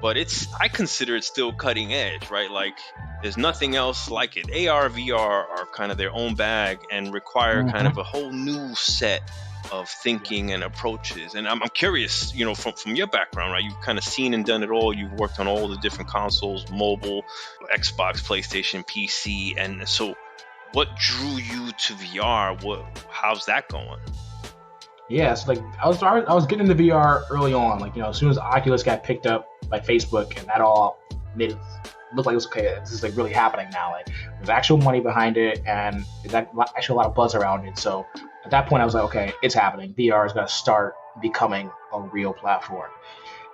but I consider it still cutting edge, right? Like there's nothing else like it. AR, VR are kind of their own bag and require kind of a whole new set of thinking and approaches. And I'm curious, from your background, right? You've kind of seen and done it all. You've worked on all the different consoles, mobile, Xbox, PlayStation, PC, and so what drew you to VR? How's that going? Yeah, so like I was getting into VR early on. Like, as soon as Oculus got picked up by Facebook, and that all made it look like it was okay. This is like really happening now. Like there's actual money behind it, and there's actually a lot of buzz around it. So at that point, I was like, okay, it's happening. VR is going to start becoming a real platform.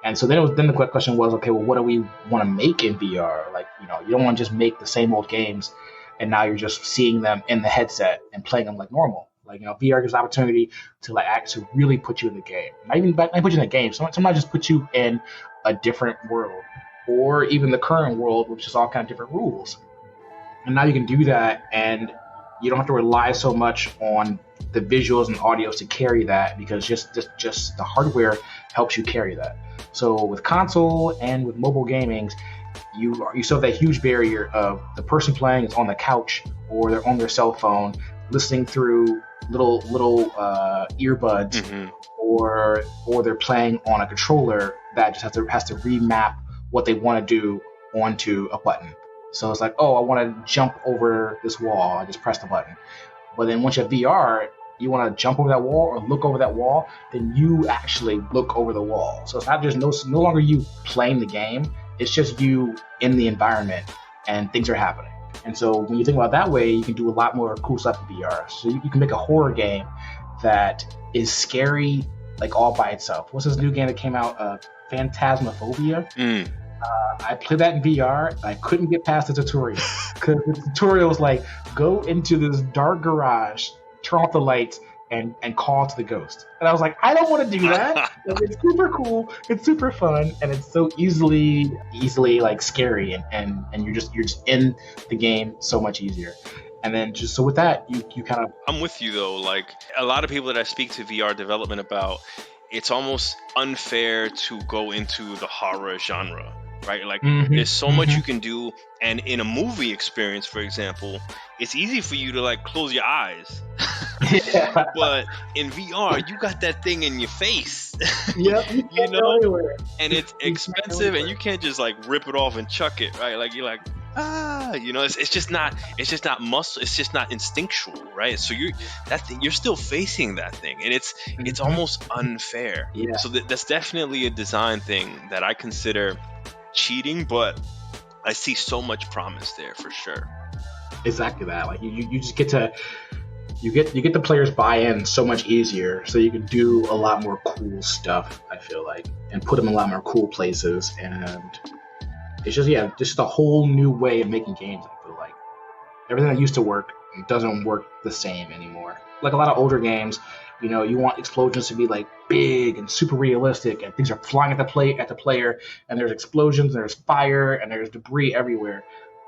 And so then the question was, okay, well, what do we want to make in VR? Like, you don't want to just make the same old games, and now you're just seeing them in the headset and playing them like normal. Like, VR gives opportunity to to really put you in the game. Not put you in the game. Sometimes just put you in a different world, or even the current world, which is all kind of different rules. And now you can do that, and you don't have to rely so much on the visuals and audios to carry that, because just the hardware helps you carry that. So with console and with mobile gaming, you still have that huge barrier of the person playing is on the couch or they're on their cell phone listening through little earbuds, or they're playing on a controller that just has to remap what they want to do onto a button. So it's like, oh, I want to jump over this wall. I just press the button. But then once you have VR, you want to jump over that wall or look over that wall, then you actually look over the wall. So it's not just no longer you playing the game. It's just you in the environment and things are happening. And so when you think about it that way, you can do a lot more cool stuff in VR. So you can make a horror game that is scary, like all by itself. What's this new game that came out? Phantasmophobia. I played that in VR. I couldn't get past the tutorial because the tutorial was like, go into this dark garage, turn off the lights, and call to the ghost. And I was like, I don't want to do that. Like, it's super cool, it's super fun, and it's so easily like scary, and you're just in the game so much easier. And then just so with that, you kind of. I'm with you though. Like a lot of people that I speak to VR development about, it's almost unfair to go into the horror genre, right? Like there's so much you can do, and in a movie experience, for example, it's easy for you to like close your eyes. Yeah. But in VR, you got that thing in your face. Yep, you know, and it's expensive, and you can't just like rip it off and chuck it, right? Like you're like, it's just not muscle, it's just not instinctual, right? So you're still facing that thing, and it's almost unfair. Yeah. So that's definitely a design thing that I consider cheating, but I see so much promise there for sure. Exactly that. Like you just get to you get the players buy-in so much easier, so you can do a lot more cool stuff, I feel like, and put them in a lot more cool places. And it's just a whole new way of making games. I feel like everything that used to work doesn't work the same anymore. Like a lot of older games, you want explosions to be like big and super realistic, and things are flying at the player, and there's explosions, and there's fire, and there's debris everywhere.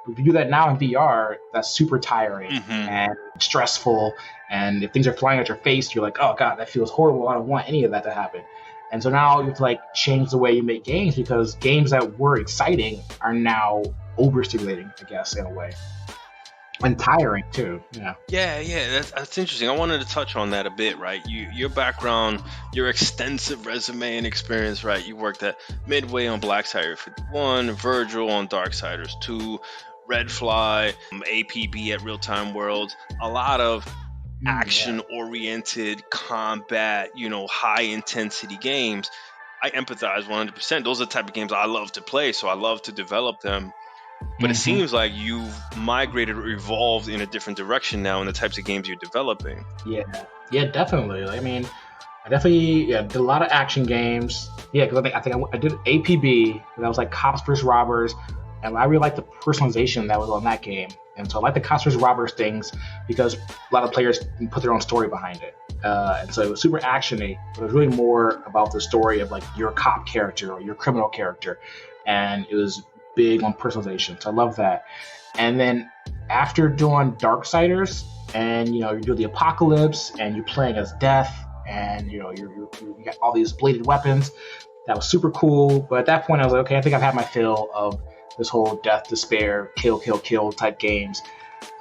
If you do that now in VR, that's super tiring and stressful. And if things are flying at your face, you're like, oh God, that feels horrible. I don't want any of that to happen. And so now you have to like change the way you make games, because games that were exciting are now overstimulating, I guess, in a way. And tiring too. Yeah. That's interesting. I wanted to touch on that a bit, right? Your background, your extensive resume and experience, right? You worked at Midway on Blacksite 51, Virgil on Darksiders 2, Redfly, APB at Real Time Worlds. A lot of action-oriented combat, high intensity games. I empathize 100%. Those are the type of games I love to play, so I love to develop them. But it seems like you've migrated or evolved in a different direction now in the types of games you're developing. Yeah, definitely. I mean, I definitely did a lot of action games. Yeah, because I think I did APB. That was like cops versus robbers. And I really like the personalization that was on that game. And so I like the Costas Robbers things because a lot of players put their own story behind it. And so it was super actiony, but it was really more about the story of like your cop character or your criminal character. And it was big on personalization. So I love that. And then after doing Darksiders, and you do the apocalypse, and you're playing as Death, and you got all these bladed weapons. That was super cool. But at that point, I was like, okay, I think I've had my fill of this whole death, despair, kill type games.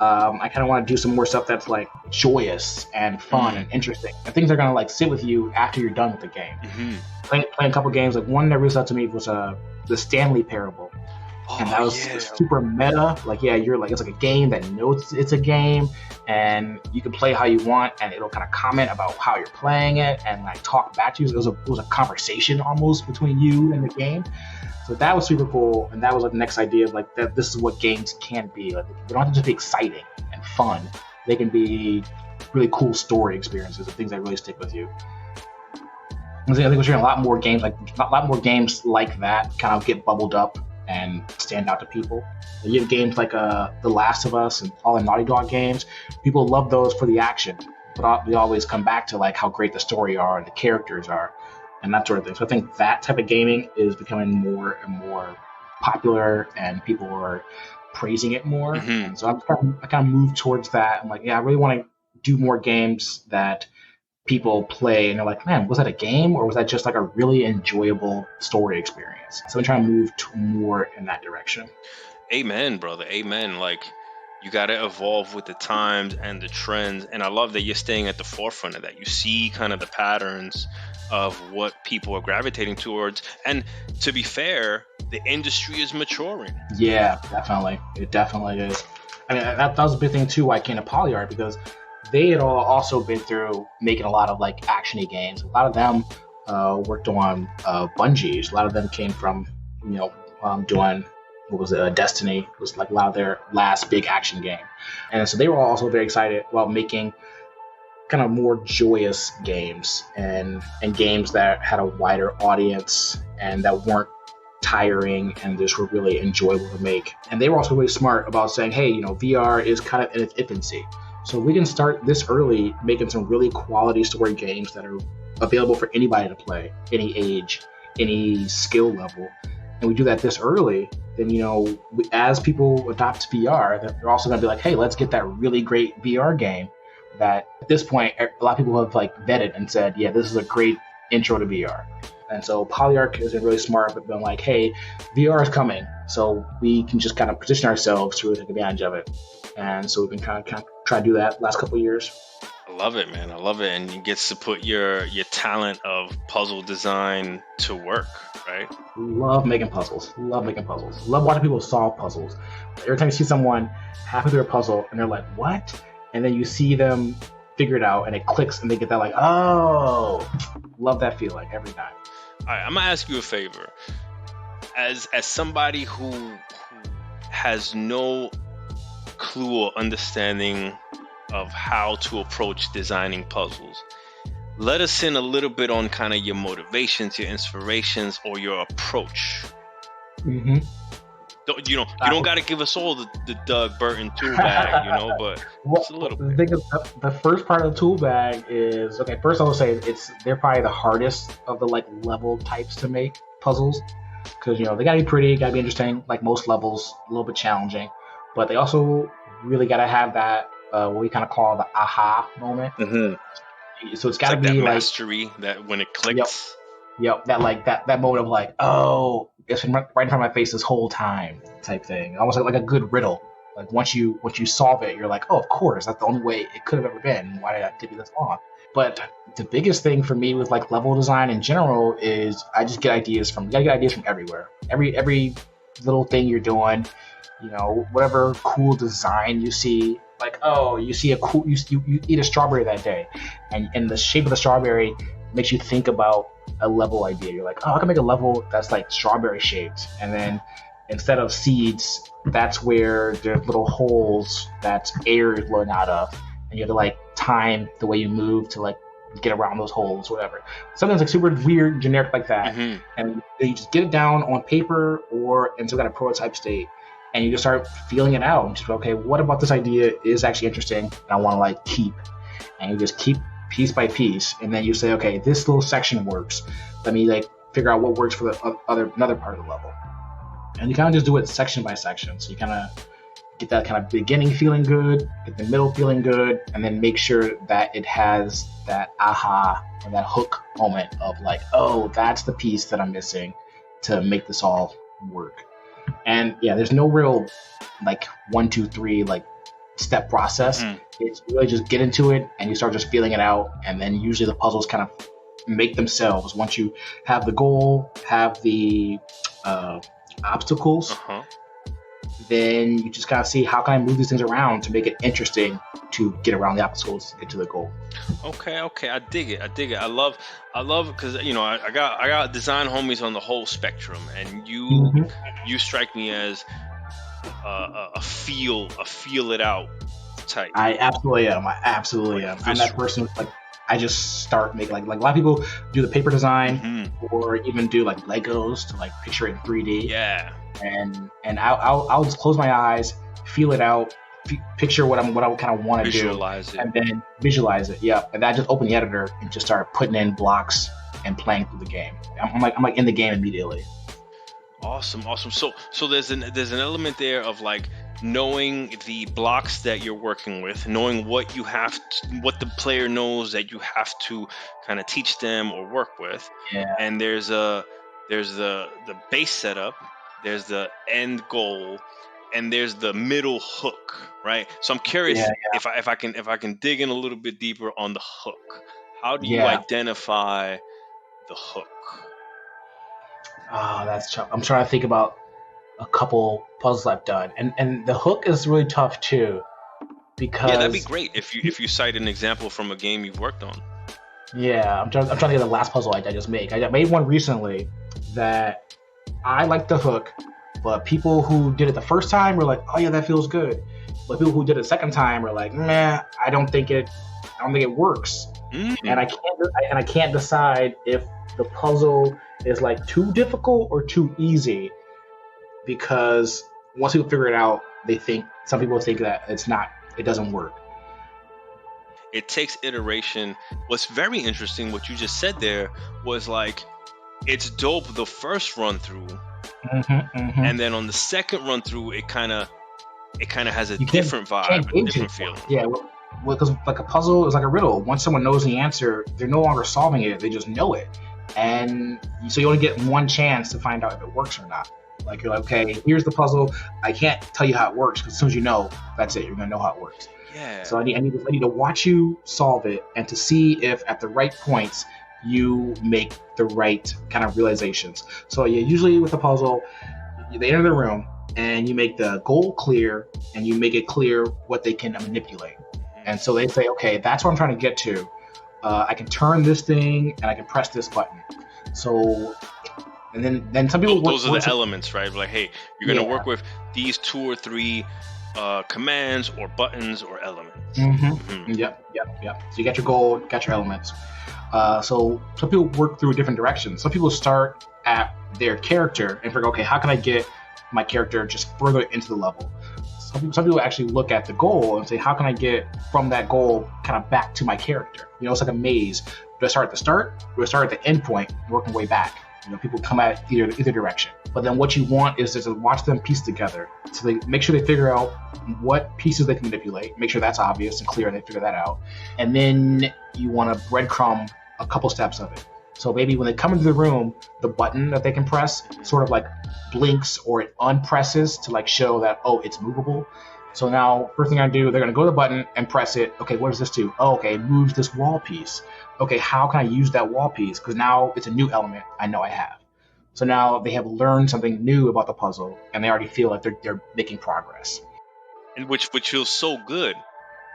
I kind of want to do some more stuff that's like joyous and fun and interesting, and things that are gonna like sit with you after you're done with the game. Playing a couple games, like one that really stood out to me was the Stanley Parable. And that was super meta. Like, you're like, it's like a game that knows it's a game, and you can play how you want, and it'll kind of comment about how you're playing it and like talk back to you. So it was a conversation almost between you and the game. So that was super cool, and that was like the next idea of like that. This is what games can be. Like, they don't have to just be exciting and fun. They can be really cool story experiences and things that really stick with you. I think we're seeing a lot more games like that kind of get bubbled up and stand out to people. You have games like The Last of Us and all the Naughty Dog games. People love those for the action, but we always come back to like how great the story are and the characters are and that sort of thing. So I think that type of gaming is becoming more and more popular, and people are praising it more. And so I kind of moved towards that. I'm like, I really want to do more games that people play and they're like, man, was that a game or was that just like a really enjoyable story experience? So I'm trying to move to more in that direction. Amen, brother. Amen. Like, you got to evolve with the times and the trends. And I love that you're staying at the forefront of that. You see kind of the patterns of what people are gravitating towards. And to be fair, the industry is maturing. Yeah, definitely. It definitely is. I mean, that was a big thing too why I came to Polyarc, because they had all also been through making a lot of like action-y games. A lot of them worked on Bungie's. A lot of them came from doing Destiny. It was like a lot of their last big action game, and so they were also very excited about making kind of more joyous games and games that had a wider audience and that weren't tiring and just were really enjoyable to make. And they were also really smart about saying, hey, VR is kind of in its infancy. So we can start this early making some really quality story games that are available for anybody to play, any age, any skill level. And we do that this early, then, as people adopt VR, they're also going to be like, hey, let's get that really great VR game that at this point, a lot of people have like vetted and said, yeah, this is a great intro to VR. And so Polyarc has been really smart, but been like, hey, VR is coming. So we can just kind of position ourselves to really take advantage of it. And so we've been kind of try to do that last couple of years. I love it, man. I love it. And you get to put your talent of puzzle design to work, right? Love making puzzles. Love watching people solve puzzles. Every time you see someone halfway through a puzzle and they're like, what? And then you see them figure it out and it clicks and they get that like, oh, love that feeling every time. All right, I'm going to ask you a favor. As somebody who has no clue or understanding of how to approach designing puzzles, let us in a little bit on kind of your motivations, your inspirations, or your approach. Mm-hmm. You don't got to give us all the Doug Burton tool bag, but just a little bit. The first part of the tool bag is, okay, first I will say they're probably the hardest of the like level types to make puzzles, because they got to be pretty, got to be interesting, like most levels, a little bit challenging, but they also really got to have that what we kind of call the aha moment. Mm-hmm. So it's got to be that like mastery, that when it clicks. Yep. That moment of like, oh, it's been right in front of my face this whole time type thing. Almost like a good riddle. Like once you solve it, you're like, oh, of course, that's the only way it could have ever been. Why did it take me this long? But the biggest thing for me with like level design in general is I just get ideas from everywhere. Every little thing you're doing, whatever cool design you see, like, oh, you see you eat a strawberry that day, and the shape of the strawberry makes you think about a level idea. You're like, oh, I can make a level that's like strawberry shaped, and then instead of seeds, that's where there's little holes that air is blowing out of, and you have to like time the way you move to like get around those holes, whatever. Something like super weird, generic like that, and you just get it down on paper or in some kind of prototype state, and you just start feeling it out. And just okay, what about this idea is actually interesting, and I want to like keep, and you just keep piece by piece, and then you say, okay, this little section works. Let me like figure out what works for the another part of the level, and you kind of just do it section by section. So you kind of get that kind of beginning feeling good, get the middle feeling good, and then make sure that it has that aha or that hook moment of like, oh, that's the piece that I'm missing to make this all work. And yeah, there's no real like 1, 2, 3 like step process. It's really just get into it and you start just feeling it out, and then usually the puzzles kind of make themselves once you have the goal, have the obstacles. Then you just kind of see how can I move these things around to make it interesting to get around the obstacles to get to the goal. Okay, I dig it. I love because I got design homies on the whole spectrum, and you strike me as a feel it out type. I absolutely am. I'm that person like I just start making like a lot of people do the paper design or even do like Legos to like picture it in 3D. Yeah. And I'll just close my eyes, feel it out, picture what I kind of want to do, visualize it, and then visualize it. Yeah, and then I just open the editor and just start putting in blocks and playing through the game. I'm like in the game immediately. Awesome. So there's an element there of like knowing the blocks that you're working with, knowing what the player knows that you have to kind of teach them or work with. Yeah. And there's the base setup, there's the end goal, and there's the middle hook, right? So I'm curious if I can dig in a little bit deeper on the hook. How do you identify the hook? Oh, that's tough. I'm trying to think about a couple puzzles I've done, and the hook is really tough too, because that'd be great if you cite an example from a game you've worked on. Yeah, I'm trying to think of the last puzzle I just made. I made one recently that I liked the hook, but people who did it the first time were like, "Oh yeah, that feels good," but people who did it the second time were like, "Nah, I don't think it works," and I can't decide if the puzzle is like too difficult or too easy, because once people figure it out, some people think that it doesn't work. It takes iteration. What's very interesting, what you just said there, was like, it's dope the first run through, and then on the second run through, it kind of has a different vibe, a different feeling. Yeah, well, because like a puzzle is like a riddle. Once someone knows the answer, they're no longer solving it; they just know it, and so you only get one chance to find out if it works or not. Like you're like, okay, here's the puzzle. I can't tell you how it works because as soon as you know, that's it. You're gonna know how it works. Yeah. So I need to watch you solve it and to see if at the right points you make the right kind of realizations. So yeah, usually with a puzzle, they enter the room and you make the goal clear and you make it clear what they can manipulate. And so they say, okay, that's what I'm trying to get to. I can turn this thing and I can press this button. So, and then some people those are the elements, right? Like, hey, you're gonna work with these 2 or 3 commands or buttons or elements. Yep. So you got your goal, got your elements. So some people work through different directions. Some people start at their character and figure, okay, how can I get my character just further into the level? Some people actually look at the goal and say, how can I get from that goal kind of back to my character? It's like a maze. Do I start at the start? Do I start at the end point, working way back? People come at either direction. But then what you want is to watch them piece together. So they make sure they figure out what pieces they can manipulate, make sure that's obvious and clear, and they figure that out. And then you want to breadcrumb a couple steps of it. So maybe when they come into the room, the button that they can press sort of like blinks or it unpresses to like show that, oh, it's movable. So now first thing I do, they're going to go to the button and press it. Okay, what does this do? Oh, okay, it moves this wall piece. Okay, how can I use that wall piece? Because now it's a new element I know I have. So now they have learned something new about the puzzle, and they already feel like they're making progress. And which feels so good.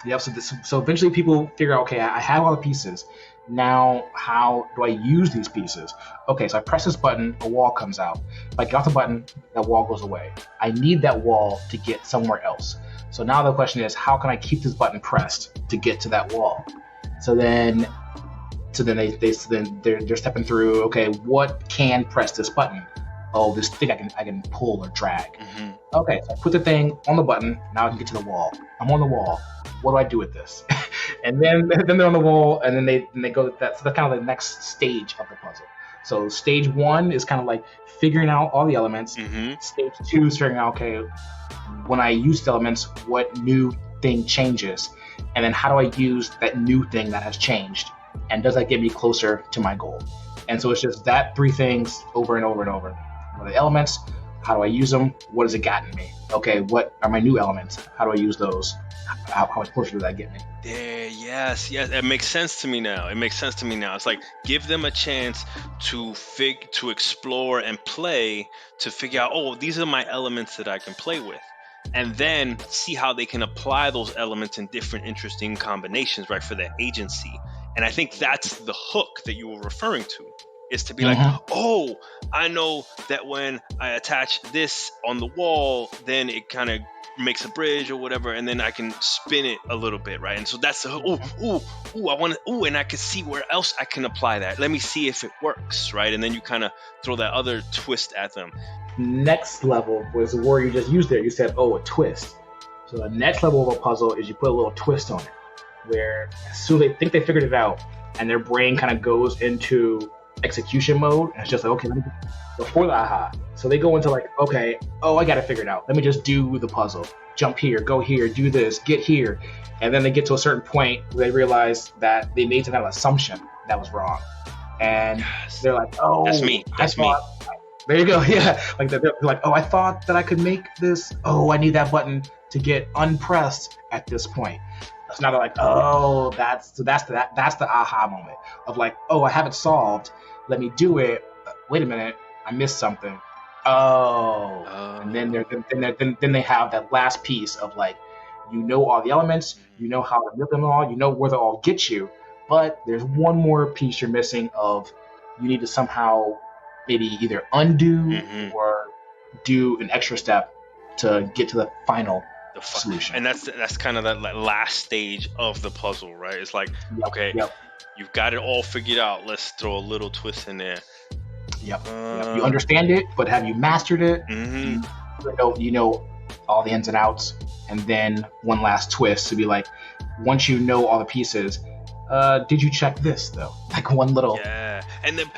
Yep. So eventually people figure out, okay, I have all the pieces. Now how do I use these pieces? Okay, so I press this button, a wall comes out. If I get off the button, that wall goes away. I need that wall to get somewhere else. So now the question is, how can I keep this button pressed to get to that wall? So then So then they're stepping through. Okay, what can press this button? Oh, this thing I can pull or drag. Mm-hmm. Okay, so I put the thing on the button. Now I can get to the wall. I'm on the wall. What do I do with this? And then they're on the wall, and then they go. So that's kind of the next stage of the puzzle. So stage 1 is kind of like figuring out all the elements. Mm-hmm. Stage 2 is figuring out, okay, when I use the elements, what new thing changes, and then how do I use that new thing that has changed, and does that get me closer to my goal? And so it's just that 3 things over and over and over. What are the elements? How do I use them? What has it gotten me? Okay, what are my new elements? How do I use those? How much closer does that get me? Yes, it makes sense to me now. It's like give them a chance to explore and play, to figure out, oh, these are my elements that I can play with, and then see how they can apply those elements in different interesting combinations, right, for their agency. And I think that's the hook that you were referring to, is to be like, oh, I know that when I attach this on the wall, then it kind of makes a bridge or whatever, and then I can spin it a little bit, right? And so that's the I want to, and I can see where else I can apply that. Let me see if it works, right? And then you kind of throw that other twist at them. Next level was the word you just used there. You said, oh, a twist. So the next level of a puzzle is you put a little twist on it, where as soon as they think they figured it out, and their brain kind of goes into execution mode, and it's just like, okay, let me before the aha. So they go into like, okay, oh, I got to figure it out. Let me just do the puzzle. Jump here, go here, do this, get here. And then they get to a certain point where they realize that they made some kind of assumption that was wrong. And they're like, oh, that's me. There you go. Yeah. Like they're like, oh, I thought that I could make this. Oh, I need that button to get unpressed at this point. So now they're like, oh, that's the aha moment of like, oh, I have it solved. Let me do it. Wait a minute, I missed something. Oh. And then they have that last piece of like, you know all the elements, you know how to whip them all, you know where they all get you, but there's one more piece you're missing of you need to somehow maybe either undo or do an extra step to get to the final solution. And that's kind of that last stage of the puzzle, right? It's like, you've got it all figured out. Let's throw a little twist in there. Yep. You understand it, but have you mastered it? You know all the ins and outs, and then one last twist to be like, once you know all the pieces, did you check this though? Like one little. Yeah, and then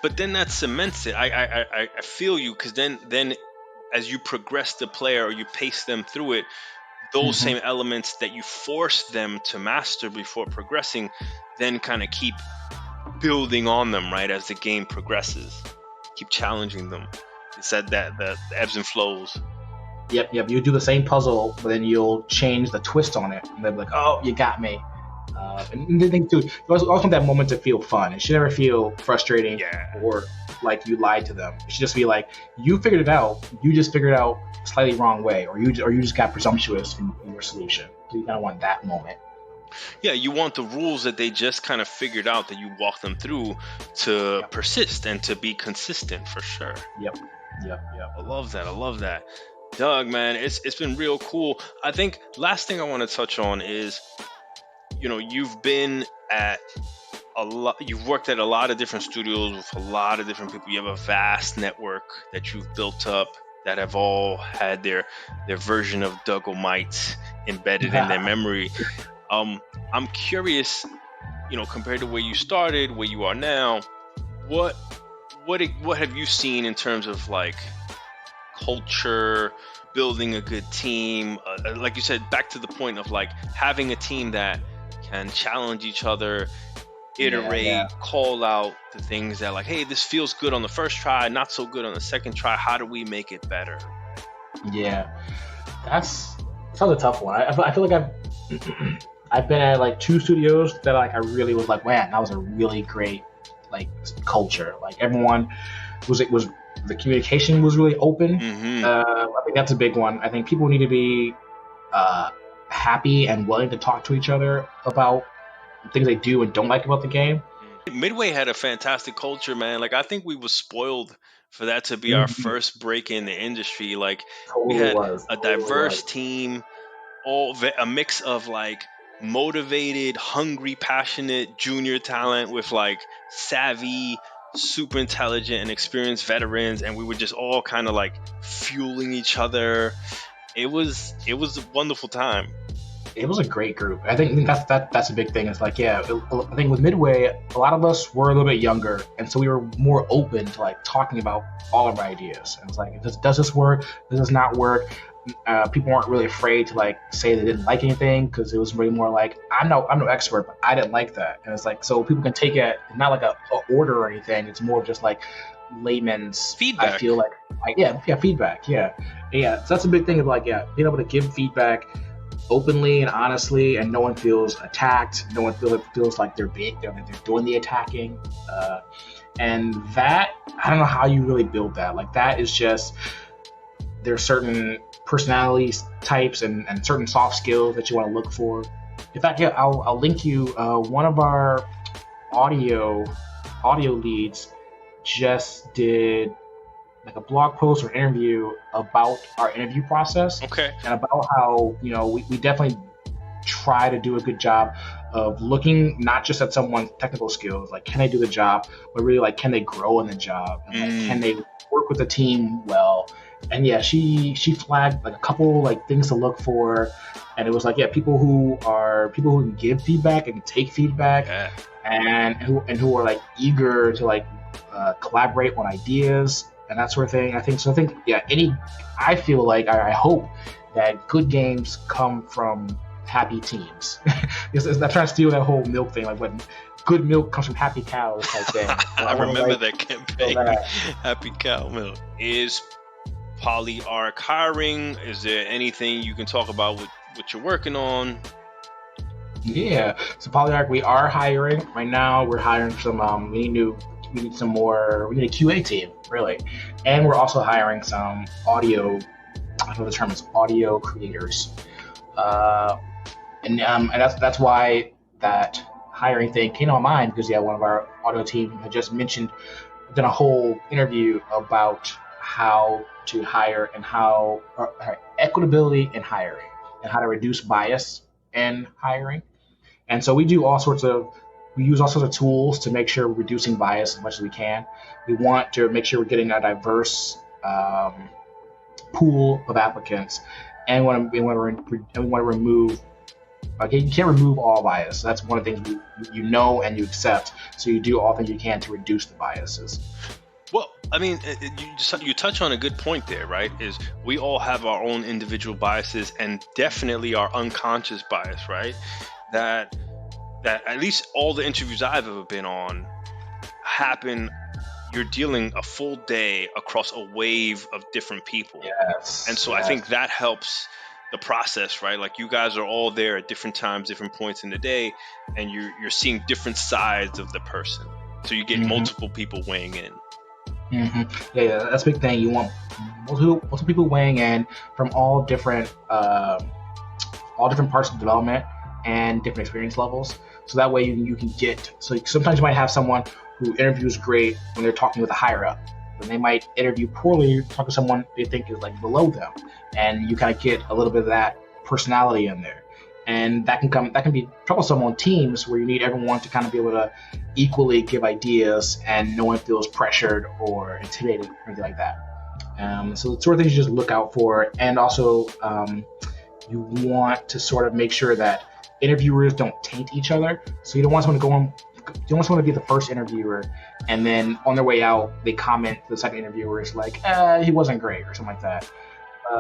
but then that cements it. I feel you, because then as you progress the player or you pace them through it, those same elements that you force them to master before progressing, then kind of keep building on them, right, as the game progresses. Keep challenging them. It said that the ebbs and flows. Yep. You do the same puzzle, but then you'll change the twist on it, and they'll be like, "Oh, you got me." And the thing too, you also want that moment to feel fun. It should never feel frustrating or like you lied to them. It should just be like, you figured it out. You just figured it out a slightly wrong way, or you just got presumptuous in your solution. So you kind of want that moment. Yeah, you want the rules that they just kind of figured out, that you walk them through, to persist and to be consistent, for sure. Yep. I love that. Doug, man, it's been real cool. I think last thing I want to touch on is, you've been at you've worked at a lot of different studios with a lot of different people. You have a vast network that you've built up that have all had their version of Doug'Omites embedded in their memory. I'm curious, compared to where you started, where you are now, what have you seen in terms of like culture, building a good team? Like you said, back to the point of like having a team that can challenge each other, iterate, call out the things that like, hey, this feels good on the first try, not so good on the second try. How do we make it better? Yeah, that's a tough one. I feel like I've been at like 2 studios that like I really was like, man, that was a really great like culture. Like everyone was the communication was really open. I think that's a big one. I think people need to be happy and willing to talk to each other about things they do and don't like about the game. Midway had a fantastic culture, man. Like I think we were spoiled for that to be our first break in the industry. Like we had a diverse team, a mix of like motivated, hungry, passionate junior talent with like savvy, super intelligent and experienced veterans, and we were just all kind of like fueling each other. It was a wonderful time. It was a great group. I think that's a big thing. It's like, I think with Midway, a lot of us were a little bit younger, and so we were more open to like talking about all of our ideas. And it's like, does this work? Does this not work? People weren't really afraid to like say they didn't like anything, because it was really more like, I'm no expert, but I didn't like that. And it's like, so people can take it not like a order or anything. It's more just like layman's feedback. I feel like feedback. Yeah. So that's a big thing of like, being able to give feedback openly and honestly, and no one feels attacked. No one feels like they're doing the attacking. And that, I don't know how you really build that. Like, that is just, there's certain personality types and certain soft skills that you want to look for. In fact, I'll link you one of our audio leads just did like a blog post or interview about our interview process. Okay. And about how, we definitely try to do a good job of looking not just at someone's technical skills, like can they do the job, but really like can they grow in the job, and like, can they work with the team well. And she flagged like a couple like things to look for, and it was like people who can give feedback and take feedback, and who are like eager to like collaborate on ideas and that sort of thing. I hope that good games come from happy teams. Because I'm trying to steal that whole milk thing, like when good milk comes from happy cows type thing. I remember that campaign. Happy cow milk. Is Polyarc hiring? Is there anything you can talk about with what you're working on? Yeah, so Polyarc, we are hiring right now. We're hiring some. We need a QA team, really, and we're also hiring some audio. I don't know the term is audio creators, and that's why that hiring thing came to my mind, because one of our audio team had just done a whole interview about how to hire and how equitability in hiring and how to reduce bias in hiring. And so we use all sorts of tools to make sure we're reducing bias as much as we can. We want to make sure we're getting a diverse pool of applicants, and we want to remove. Okay, you can't remove all bias. That's one of the things you know and you accept. So you do all things you can to reduce the biases. Well, I mean, you touch on a good point there, right? Is we all have our own individual biases, and definitely our unconscious bias, right? That at least all the interviews I've ever been on happen. You're dealing a full day across a wave of different people. Yes. And so I think that helps the process, right? Like, you guys are all there at different times, different points in the day, and you're seeing different sides of the person. So you get multiple people weighing in. Mm-hmm. Yeah, that's a big thing. You want multiple people weighing in from all different parts of development and different experience levels. So that way you can get. So sometimes you might have someone who interviews great when they're talking with a higher up, and they might interview poorly talking to someone they think is like below them, and you kind of get a little bit of that personality in there. And that can be troublesome on teams where you need everyone to kind of be able to equally give ideas, and no one feels pressured or intimidated or anything like that. So the sort of things you just look out for, and also you want to sort of make sure that interviewers don't taint each other. So you don't want someone to be the first interviewer, and then on their way out they comment to the second interviewer, it's like, he wasn't great or something like that.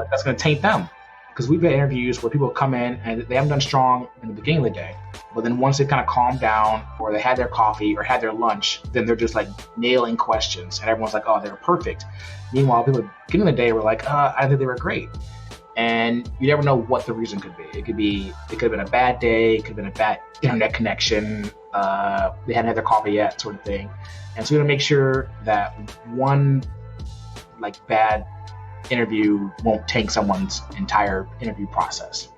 That's going to taint them. Because we've had interviews where people come in and they haven't done strong in the beginning of the day, but then once they kind of calm down, or they had their coffee or had their lunch, then they're just like nailing questions, and everyone's like, oh, they were perfect. Meanwhile, people at the beginning of the day were like, I think they were great. And you never know what the reason could be. It could have been a bad day, it could have been a bad internet connection, they hadn't had their coffee yet, sort of thing. And so we want to make sure that one like bad interview won't tank someone's entire interview process.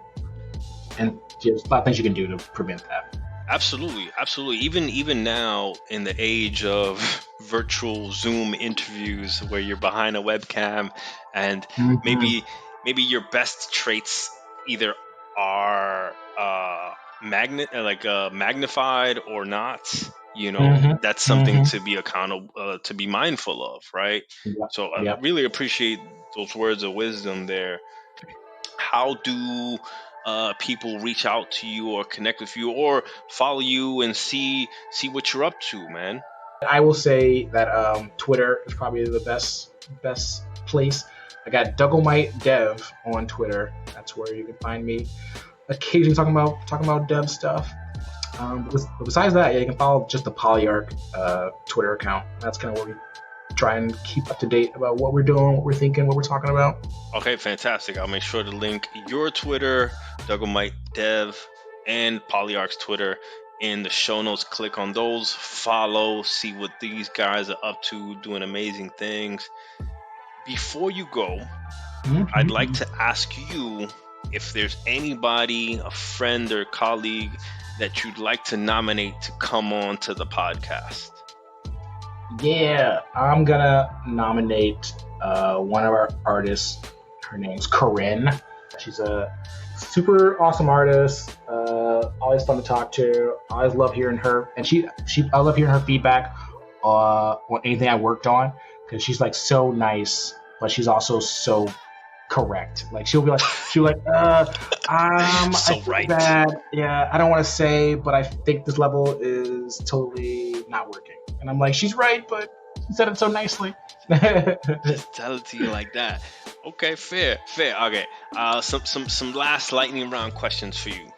And there's a lot of things you can do to prevent that. Absolutely. Even now, in the age of virtual Zoom interviews where you're behind a webcam, and maybe your best traits either are magnified or not, Mm-hmm. that's something to be accountable, to be mindful of, right? Yep. So I Yep. really appreciate those words of wisdom there. How do people reach out to you or connect with you or follow you and see what you're up to, man? I will say that Twitter is probably the best place. I got Douglemite Dev on Twitter. That's where you can find me. Occasionally talking about dev stuff. But besides that, yeah, you can follow just the Polyarc Twitter account. That's kind of where we try and keep up to date about what we're doing, what we're thinking, what we're talking about. Okay, fantastic. I'll make sure to link your Twitter, Douglemite Dev, and Polyarc's Twitter in the show notes. Click on those, follow, see what these guys are up to, doing amazing things. Before you go, I'd like to ask you if there's anybody, a friend or colleague, that you'd like to nominate to come on to the podcast. Yeah, I'm gonna nominate one of our artists. Her name's Corinne. She's a super awesome artist. Always fun to talk to. I always love hearing her, and I love hearing her feedback on anything I worked on, because she's like so nice, but she's also so correct. Like she'll be like, so I think right. that, yeah, I don't want to say, but I think this level is totally not working. And I'm like, she's right, but she said it so nicely. Just tell it to you like that. Okay, fair. Okay, some last lightning round questions for you.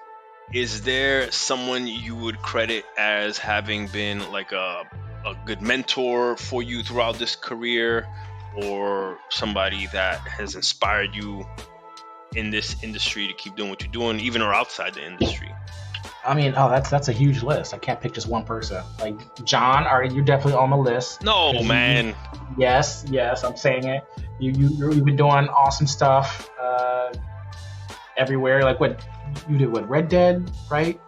Is there someone you would credit as having been like a good mentor for you throughout this career, or somebody that has inspired you in this industry to keep doing what you're doing, even or outside the industry? I mean, that's a huge list. I can't pick just one person. Like John, you're definitely on the list. No, man. Yes, I'm saying it. You've been doing awesome stuff everywhere. Like what you did? What, Red Dead, right?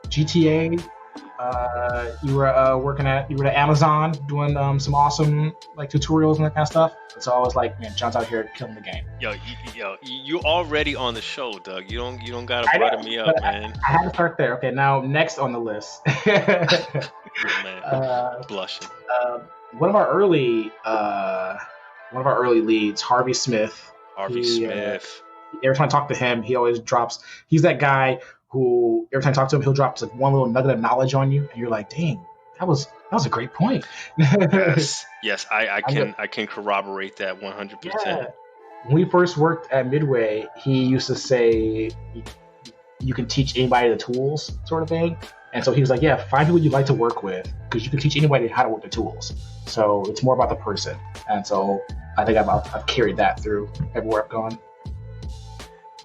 GTA. You were at Amazon doing some awesome like tutorials and that kind of stuff. So I was like, man, John's out here killing the game. Yo, you already on the show, Doug. You don't gotta butter me up, man. I had to start there. Okay, now next on the list. Man, blushing. One of our early leads, Harvey Smith. Smith. Every time I talk to him, he always drops. He's that guy who every time I talk to him, he'll drop like one little nugget of knowledge on you, and you're like, dang, that was a great point. Yes, I can corroborate that 100%. Yeah. When we first worked at Midway, he used to say, you can teach anybody the tools, sort of thing. And so he was like, yeah, find people you'd like to work with, because you can teach anybody how to work the tools. So it's more about the person. And so I think I've carried that through everywhere I've gone.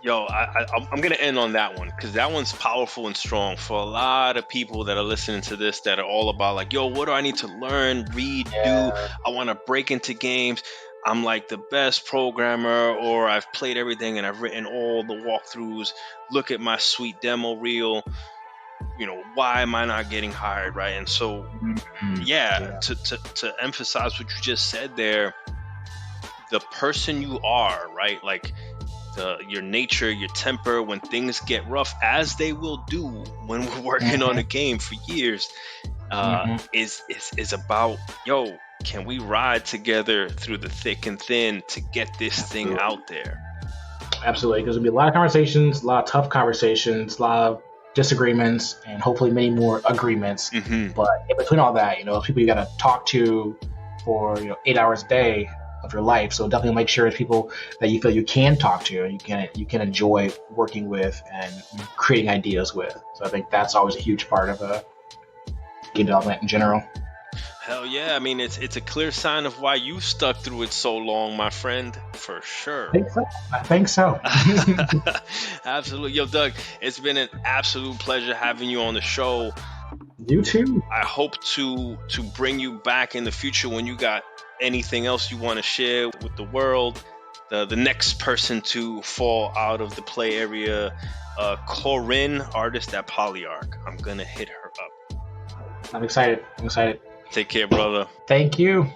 Yo, I'm going to end on that one, because that one's powerful and strong for a lot of people that are listening to this, that are all about like, yo, what do I need to learn, read, do? I want to break into games. I'm like the best programmer, or I've played everything and I've written all the walkthroughs. Look at my sweet demo reel. Why am I not getting hired, right? And so, to emphasize what you just said there, the person you are, right? Like, your nature, your temper, when things get rough, as they will do when we're working on a game for years, is about, yo, can we ride together through the thick and thin to get this thing out there? Absolutely, because there'll be a lot of conversations, a lot of tough conversations, a lot of disagreements, and hopefully many more agreements. But in between all that, people you got to talk to for 8 hours a day of your life. So definitely make sure it's people that you feel you can talk to and you can enjoy working with and creating ideas with. So I think that's always a huge part of game development in general. Hell yeah. I mean, it's a clear sign of why you stuck through it so long, my friend, for sure. I think so. Absolutely. Yo, Doug, it's been an absolute pleasure having you on the show. You too. I hope to bring you back in the future when you got anything else you want to share with the world. The next person to fall out of the play area, Corinne, artist at Polyarc. I'm going to hit her up. I'm excited. Take care, brother. Thank you.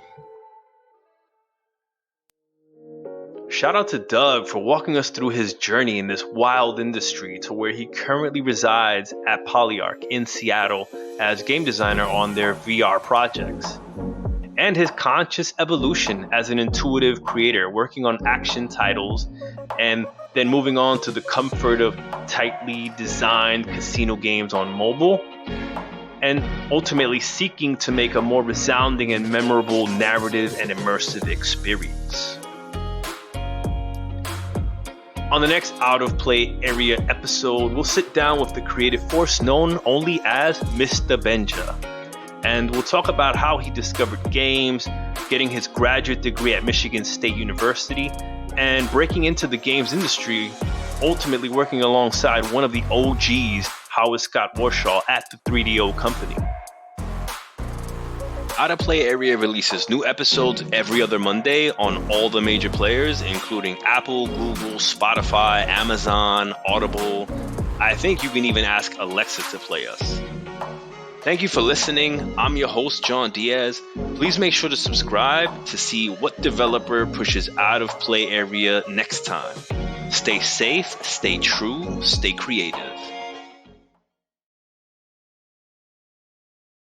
Shout out to Doug for walking us through his journey in this wild industry to where he currently resides at Polyarc in Seattle as game designer on their VR projects, and his conscious evolution as an intuitive creator working on action titles and then moving on to the comfort of tightly designed casino games on mobile, and ultimately seeking to make a more resounding and memorable narrative and immersive experience. On the next Out of Play Area episode, we'll sit down with the creative force known only as Mr. Benja, and we'll talk about how he discovered games, getting his graduate degree at Michigan State University, and breaking into the games industry, ultimately working alongside one of the OGs, Howard Scott Warshaw, at the 3DO company. Out of Play Area releases new episodes every other Monday on all the major players, including Apple, Google, Spotify, Amazon, Audible. I think you can even ask Alexa to play us. Thank you for listening. I'm your host, John Diaz. Please make sure to subscribe to see what developer pushes Out of Play Area next time. Stay safe, stay true, stay creative.